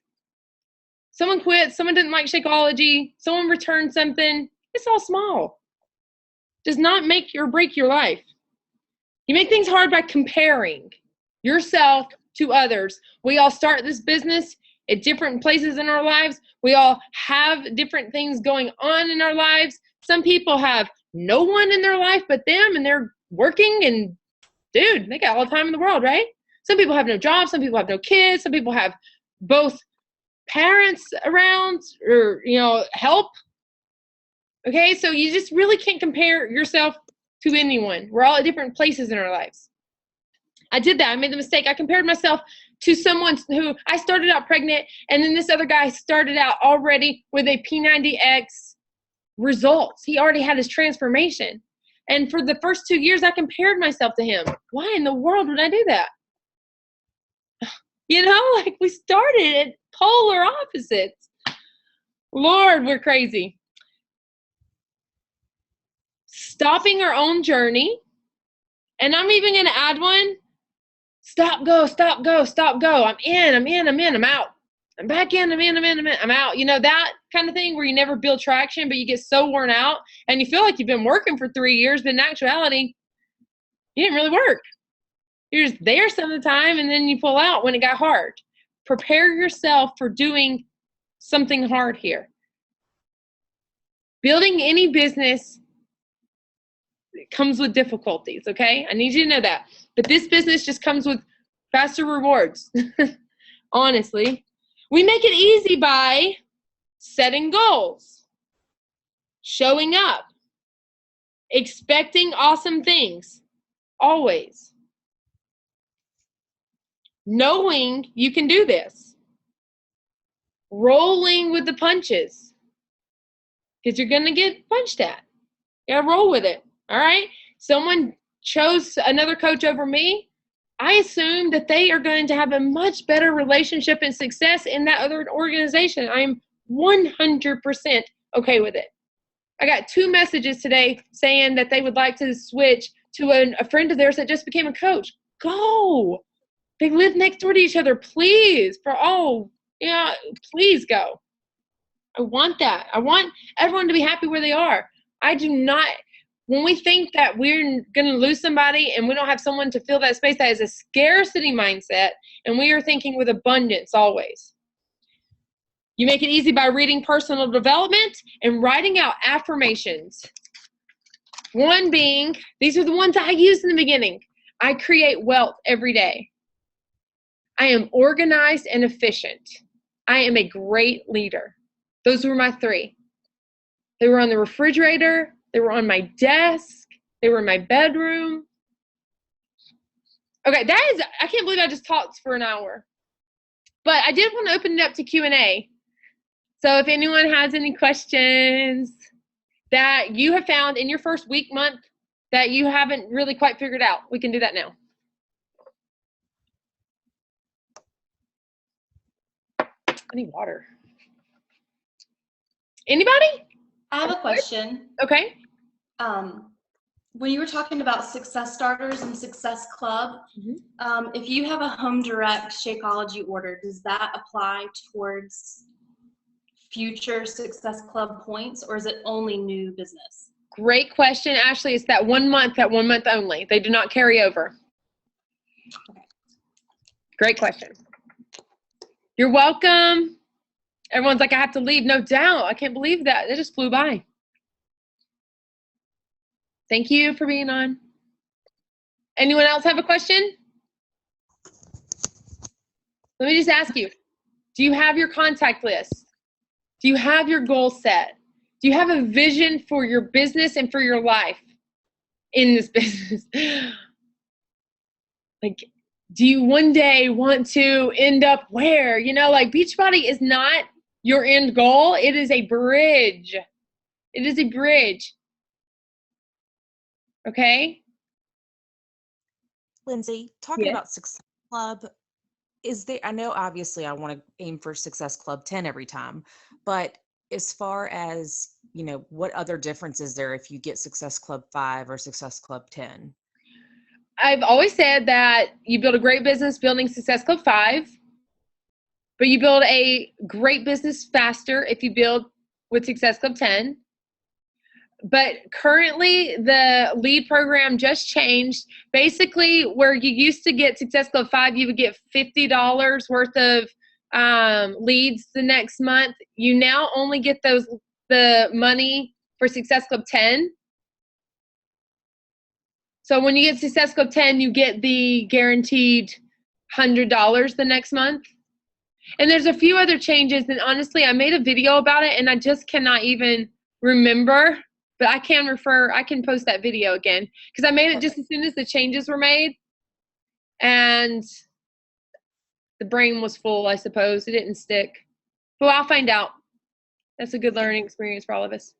someone quit, someone didn't like Shakeology, someone returned something, it's all small. Does not make or break your life. You make things hard by comparing yourself to others. We all start this business at different places in our lives. We all have different things going on in our lives. Some people have no one in their life but them, and they're working, and dude, they got all the time in the world, right? Some people have no job. Some people have no kids. Some people have both parents around or, you know, help. Okay, so you just really can't compare yourself to anyone. We're all at different places in our lives. I did that. I made the mistake. I compared myself to someone who I started out pregnant, and then this other guy started out already with a P90X results. He already had his transformation. And for the first 2 years, I compared myself to him. Why in the world would I do that? You know, like we started at polar opposites. Lord, we're crazy. Stopping our own journey And I'm even going to add one. Stop, go, stop, go, stop, go. I'm in, I'm out. I'm back in, I'm in, I'm out. You know, that kind of thing where you never build traction, but you get so worn out and you feel like you've been working for 3 years, but in actuality, you didn't really work. You're just there some of the time and then you pull out when it got hard. Prepare yourself for doing something hard here. Building any business comes with difficulties, okay? I need you to know that. But this business just comes with faster rewards, honestly. We make it easy by setting goals, showing up, expecting awesome things, always. Knowing you can do this. Rolling with the punches, because you're going to get punched at. You got to roll with it, all right? Someone chose another coach over me. I assume that they are going to have a much better relationship and success in that other organization. I am 100% okay with it. I got 2 messages today saying that they would like to switch to a friend of theirs that just became a coach. Go. They live next door to each other. Please. Please go. I want that. I want everyone to be happy where they are. I do not. When we think that we're going to lose somebody and we don't have someone to fill that space, that is a scarcity mindset, and we are thinking with abundance always. You make it easy by reading personal development and writing out affirmations. One being, these are the ones I used in the beginning. I create wealth every day. I am organized and efficient. I am a great leader. Those were my 3. They were on the refrigerator. They were on my desk. They were in my bedroom. Okay, I can't believe I just talked for an hour. But I did want to open it up to Q&A. So if anyone has any questions that you have found in your first week, month, that you haven't really quite figured out, we can do that now. I need water. Anybody? I have a question. Okay. When you were talking about Success Starters and Success Club, if you have a home direct Shakeology order, does that apply towards future Success Club points, or is it only new business? Great question, Ashley. It's that 1 month only. They do not carry over. Okay. Great question. You're welcome. Everyone's like, I have to leave. No doubt. I can't believe that. It just flew by. Thank you for being on. Anyone else have a question? Let me just ask you, do you have your contact list? Do you have your goal set? Do you have a vision for your business and for your life in this business? Like, do you one day want to end up where? You know, like Beachbody is not your end goal. It is a bridge. It is a bridge. Okay? Lindsay, talking Yes. about Success Club, I know obviously I want to aim for Success Club 10 every time, but as far as, what other difference is there if you get Success Club 5 or Success Club 10? I've always said that you build a great business building Success Club 5, but you build a great business faster if you build with Success Club 10. But currently, the lead program just changed. Basically, where you used to get Success Club 5, you would get $50 worth of leads the next month. You now only get the money for Success Club 10. So when you get Success Club 10, you get the guaranteed $100 the next month. And there's a few other changes, and honestly, I made a video about it, and I just cannot even remember. But I can post that video again, because I made it just as soon as the changes were made. And the brain was full, I suppose. It didn't stick. But I'll find out. That's a good learning experience for all of us.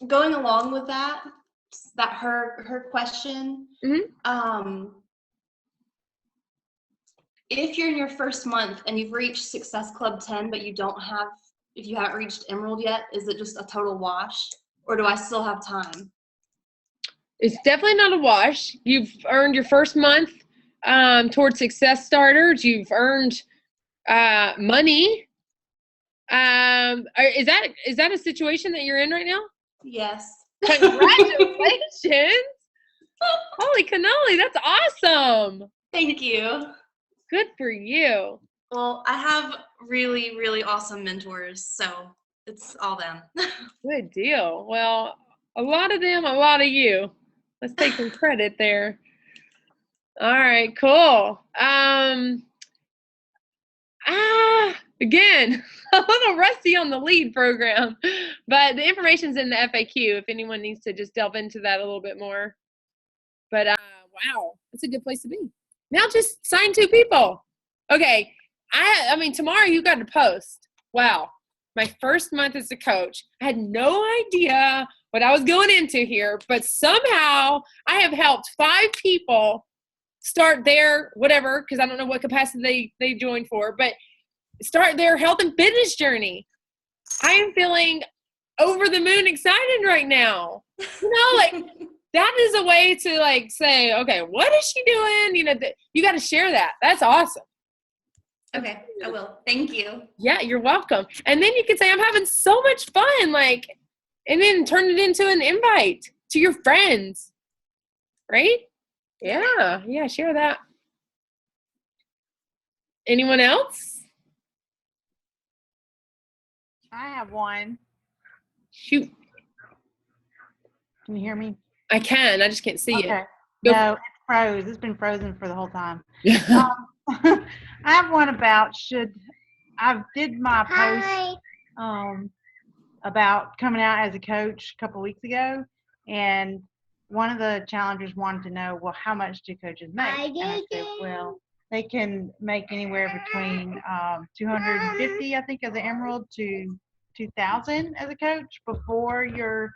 Going along with that her question, if you're in your first month and you've reached Success Club 10, but if you haven't reached Emerald yet, is it just a total wash, or do I still have time? It's definitely not a wash. You've earned your first month towards Success Starters. You've earned money. Is that a situation that you're in right now? Yes. Congratulations. Holy cannoli, that's awesome. Thank you. Good for you. Well, I have really, really awesome mentors, so it's all them. Good deal. Well, a lot of them, a lot of you. Let's take some credit there. All right, cool. Again, a little rusty on the lead program, but the information's in the FAQ if anyone needs to just delve into that a little bit more. But wow, that's a good place to be. Now just sign 2 people. Okay, I mean, tomorrow you got to post. Wow, my first month as a coach. I had no idea what I was going into here, but somehow I have helped 5 people start their whatever, because I don't know what capacity they joined for, but start their health and fitness journey. I am feeling over the moon excited right now. You know, like that is a way to like say, okay, what is she doing? You know, you got to share that. That's awesome. Okay, I will. Thank you. Yeah, you're welcome. And then you can say, I'm having so much fun, like, and then turn it into an invite to your friends, right? Yeah, share that. Anyone else? I have one. Shoot. Can you hear me? I can. I just can't see Okay. it. Go No, it's froze. It's been frozen for the whole time. for- I have one about I did my post about coming out as a coach a couple weeks ago, and one of the challengers wanted to know, well, how much do coaches make? And I said, well, they can make anywhere between 250, I think, as an emerald to 2,000 as a coach before your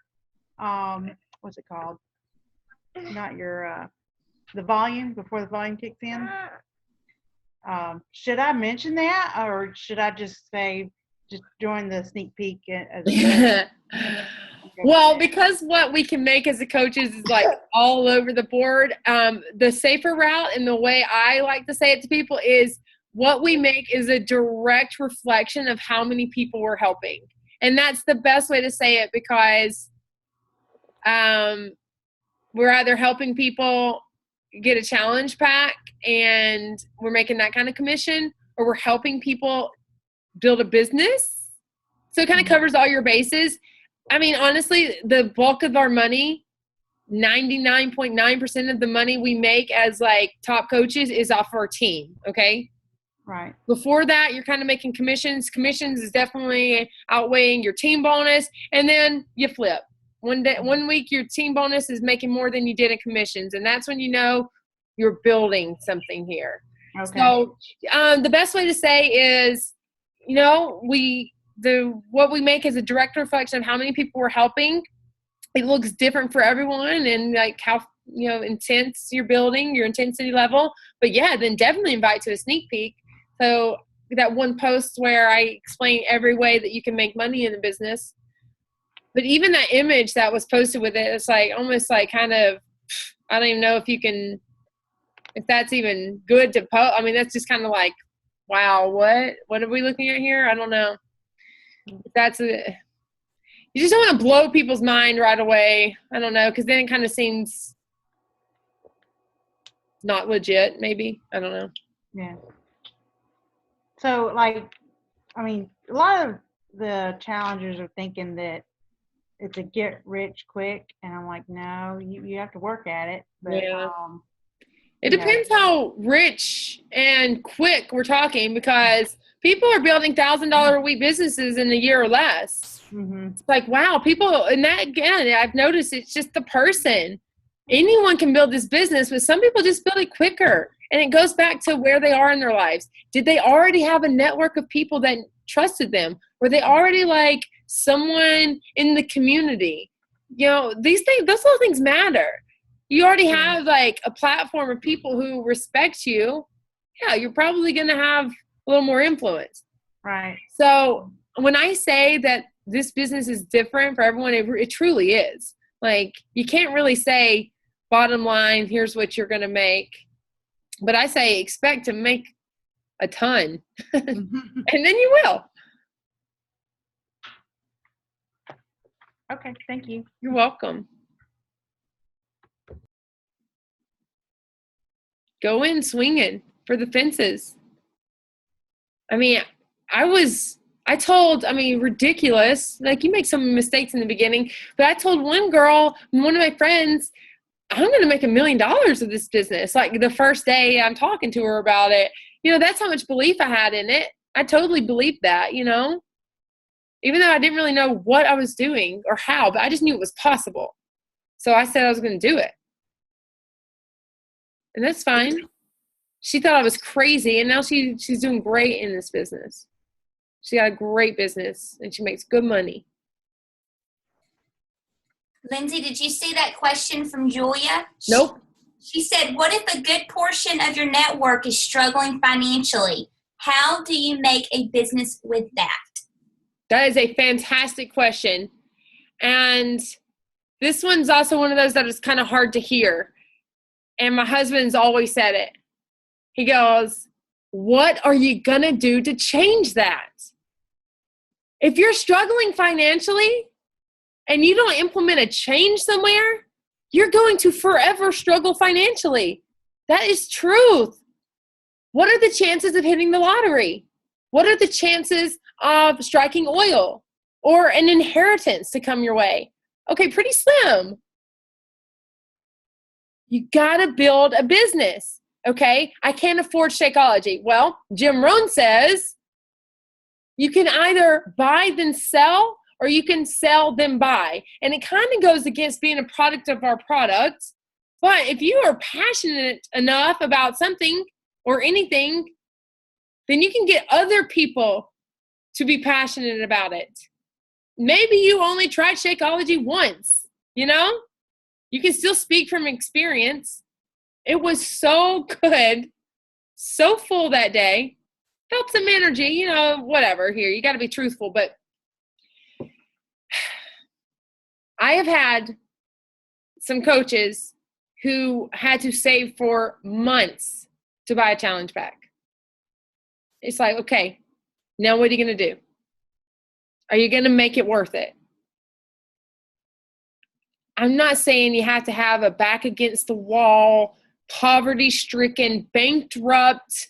what's it called? Not your the volume, before the volume kicks in. Should I mention that, or should I just say just join the sneak peek as a Well, because what we can make as a coaches is like all over the board. The safer route, and the way I like to say it to people, is what we make is a direct reflection of how many people we're helping. And that's the best way to say it, because we're either helping people get a challenge pack and we're making that kind of commission, or we're helping people build a business. So it kind of covers all your bases. I mean, honestly, the bulk of our money, 99.9% of the money we make as like top coaches is off our team. Okay. Right. Before that, you're kind of making commissions. Commissions is definitely outweighing your team bonus. And then you flip. One week, your team bonus is making more than you did in commissions. And that's when you know you're building something here. Okay. So the best way to say is, you know, what we make is a direct reflection of how many people we're helping. It looks different for everyone, and like how, you know, intense you're building, your intensity level. But yeah, then definitely invite to a sneak peek. So that one post where I explain every way that you can make money in the business. But even that image that was posted with it, it's like almost like kind of, I don't even know if that's even good to post. I mean, that's just kind of like, wow, what are we looking at here? I don't know. You just don't want to blow people's mind right away. I don't know, because then it kind of seems not legit, maybe. I don't know. Yeah. So, like, I mean, a lot of the challengers are thinking that it's a get rich quick, and I'm like, no, you have to work at it. But Yeah. It depends how rich and quick we're talking, because people are building $1,000 a week businesses in a year or less. Mm-hmm. It's like, wow, people, and that, again, I've noticed it's just the person. Anyone can build this business, but some people just build it quicker. And it goes back to where they are in their lives. Did they already have a network of people that trusted them? Were they already like someone in the community? You know, those little things matter. You already have like a platform of people who respect you. Yeah, you're probably going to have a little more influence. Right. So when I say that this business is different for everyone, it truly is. Like, you can't really say bottom line, here's what you're going to make. But I say expect to make a ton, and then you will. Okay, thank you. You're welcome. Go in swinging for the fences. I mean, ridiculous. Like, you make some mistakes in the beginning, but I told one girl, one of my friends, I'm going to make $1 million of this business. Like, the first day I'm talking to her about it, that's how much belief I had in it. I totally believed that, even though I didn't really know what I was doing or how, but I just knew it was possible. So I said I was going to do it. And that's fine. She thought I was crazy, and now she's doing great in this business. She got a great business, and she makes good money. Lindsay, did you see that question from Julia? Nope. She said, what if a good portion of your network is struggling financially? How do you make a business with that? That is a fantastic question. And this one's also one of those that is kind of hard to hear. And my husband's always said it. He goes, what are you going to do to change that? If you're struggling financially and you don't implement a change somewhere, you're going to forever struggle financially. That is truth. What are the chances of hitting the lottery? What are the chances of striking oil or an inheritance to come your way? Okay, pretty slim. You got to build a business. Okay, I can't afford Shakeology. Well, Jim Rohn says you can either buy then sell, or you can sell then buy. And it kind of goes against being a product of our products. But if you are passionate enough about something or anything, then you can get other people to be passionate about it. Maybe you only tried Shakeology once, You can still speak from experience. It was so good, so full that day. Felt some energy, whatever here. You got to be truthful. But I have had some coaches who had to save for months to buy a challenge pack. It's like, okay, now what are you going to do? Are you going to make it worth it? I'm not saying you have to have a back against the wall, poverty-stricken, bankrupt,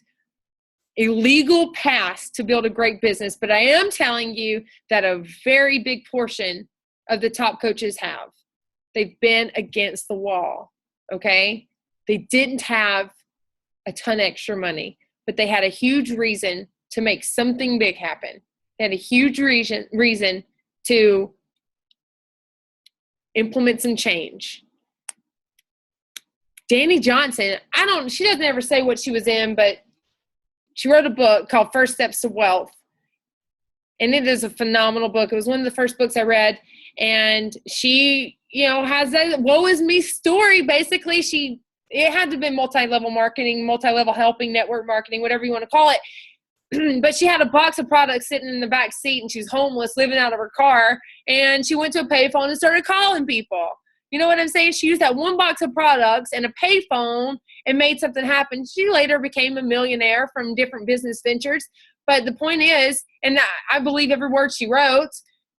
illegal past to build a great business. But I am telling you that a very big portion of the top coaches have. They've been against the wall, okay? They didn't have a ton of extra money, but they had a huge reason to make something big happen. They had a huge reason to implement some change. Danny Johnson, she doesn't ever say what she was in, but she wrote a book called First Steps to Wealth. And it is a phenomenal book. It was one of the first books I read. And she, has that woe is me story. Basically, it had to be multi-level marketing, multi-level helping, network marketing, whatever you want to call it. But she had a box of products sitting in the back seat, and she was homeless, living out of her car. And she went to a payphone and started calling people. You know what I'm saying? She used that one box of products and a payphone and made something happen. She later became a millionaire from different business ventures. But the point is, and I believe every word she wrote,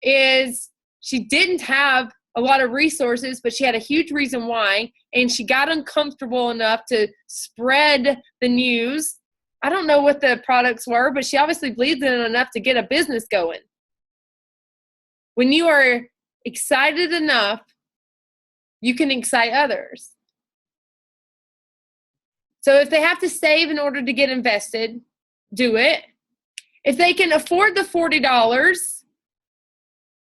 is she didn't have a lot of resources, but she had a huge reason why. And she got uncomfortable enough to spread the news. I don't know what the products were, but she obviously believed in it enough to get a business going. When you are excited enough, you can excite others. So if they have to save in order to get invested, do it. If they can afford the $40,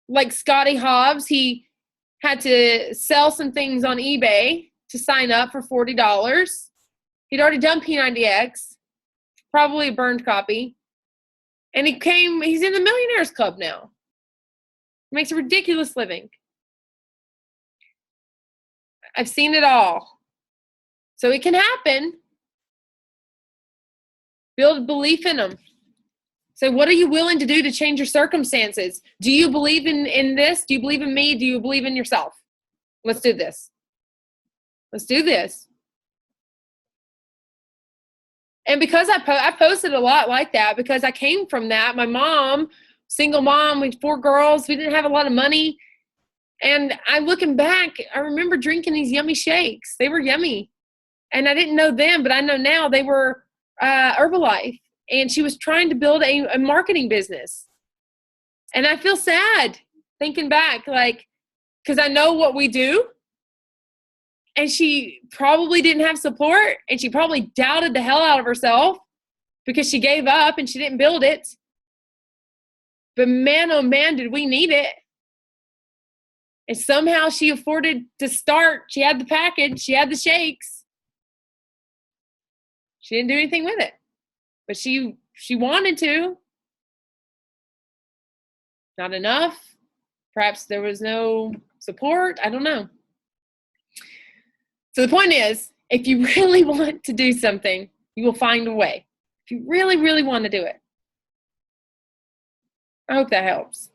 like Scotty Hobbs, he had to sell some things on eBay to sign up for $40. He'd already done P90X, probably a burned copy. And he's in the Millionaires Club now. He makes a ridiculous living. I've seen it all. So it can happen. Build belief in them. So what are you willing to do to change your circumstances? Do you believe in this? Do you believe in me? Do you believe in yourself? Let's do this. Let's do this. And because I posted a lot like that because I came from that. My mom, single mom with 4 girls, we didn't have a lot of money. And looking back, I remember drinking these yummy shakes. They were yummy. And I didn't know them, but I know now they were Herbalife. And she was trying to build a marketing business. And I feel sad thinking back, like, because I know what we do. And she probably didn't have support. And she probably doubted the hell out of herself because she gave up and she didn't build it. But man, oh man, did we need it. And somehow she afforded to start. She had the package. She had the shakes. She didn't do anything with it. But she wanted to. Not enough. Perhaps there was no support. I don't know. So the point is, if you really want to do something, you will find a way. If you really, really want to do it. I hope that helps.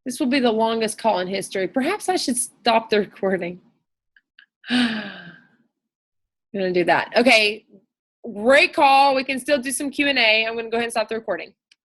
This will be the longest call in history. Perhaps I should stop the recording. I'm going to do that. Okay, great call. We can still do some Q&A. I'm going to go ahead and stop the recording.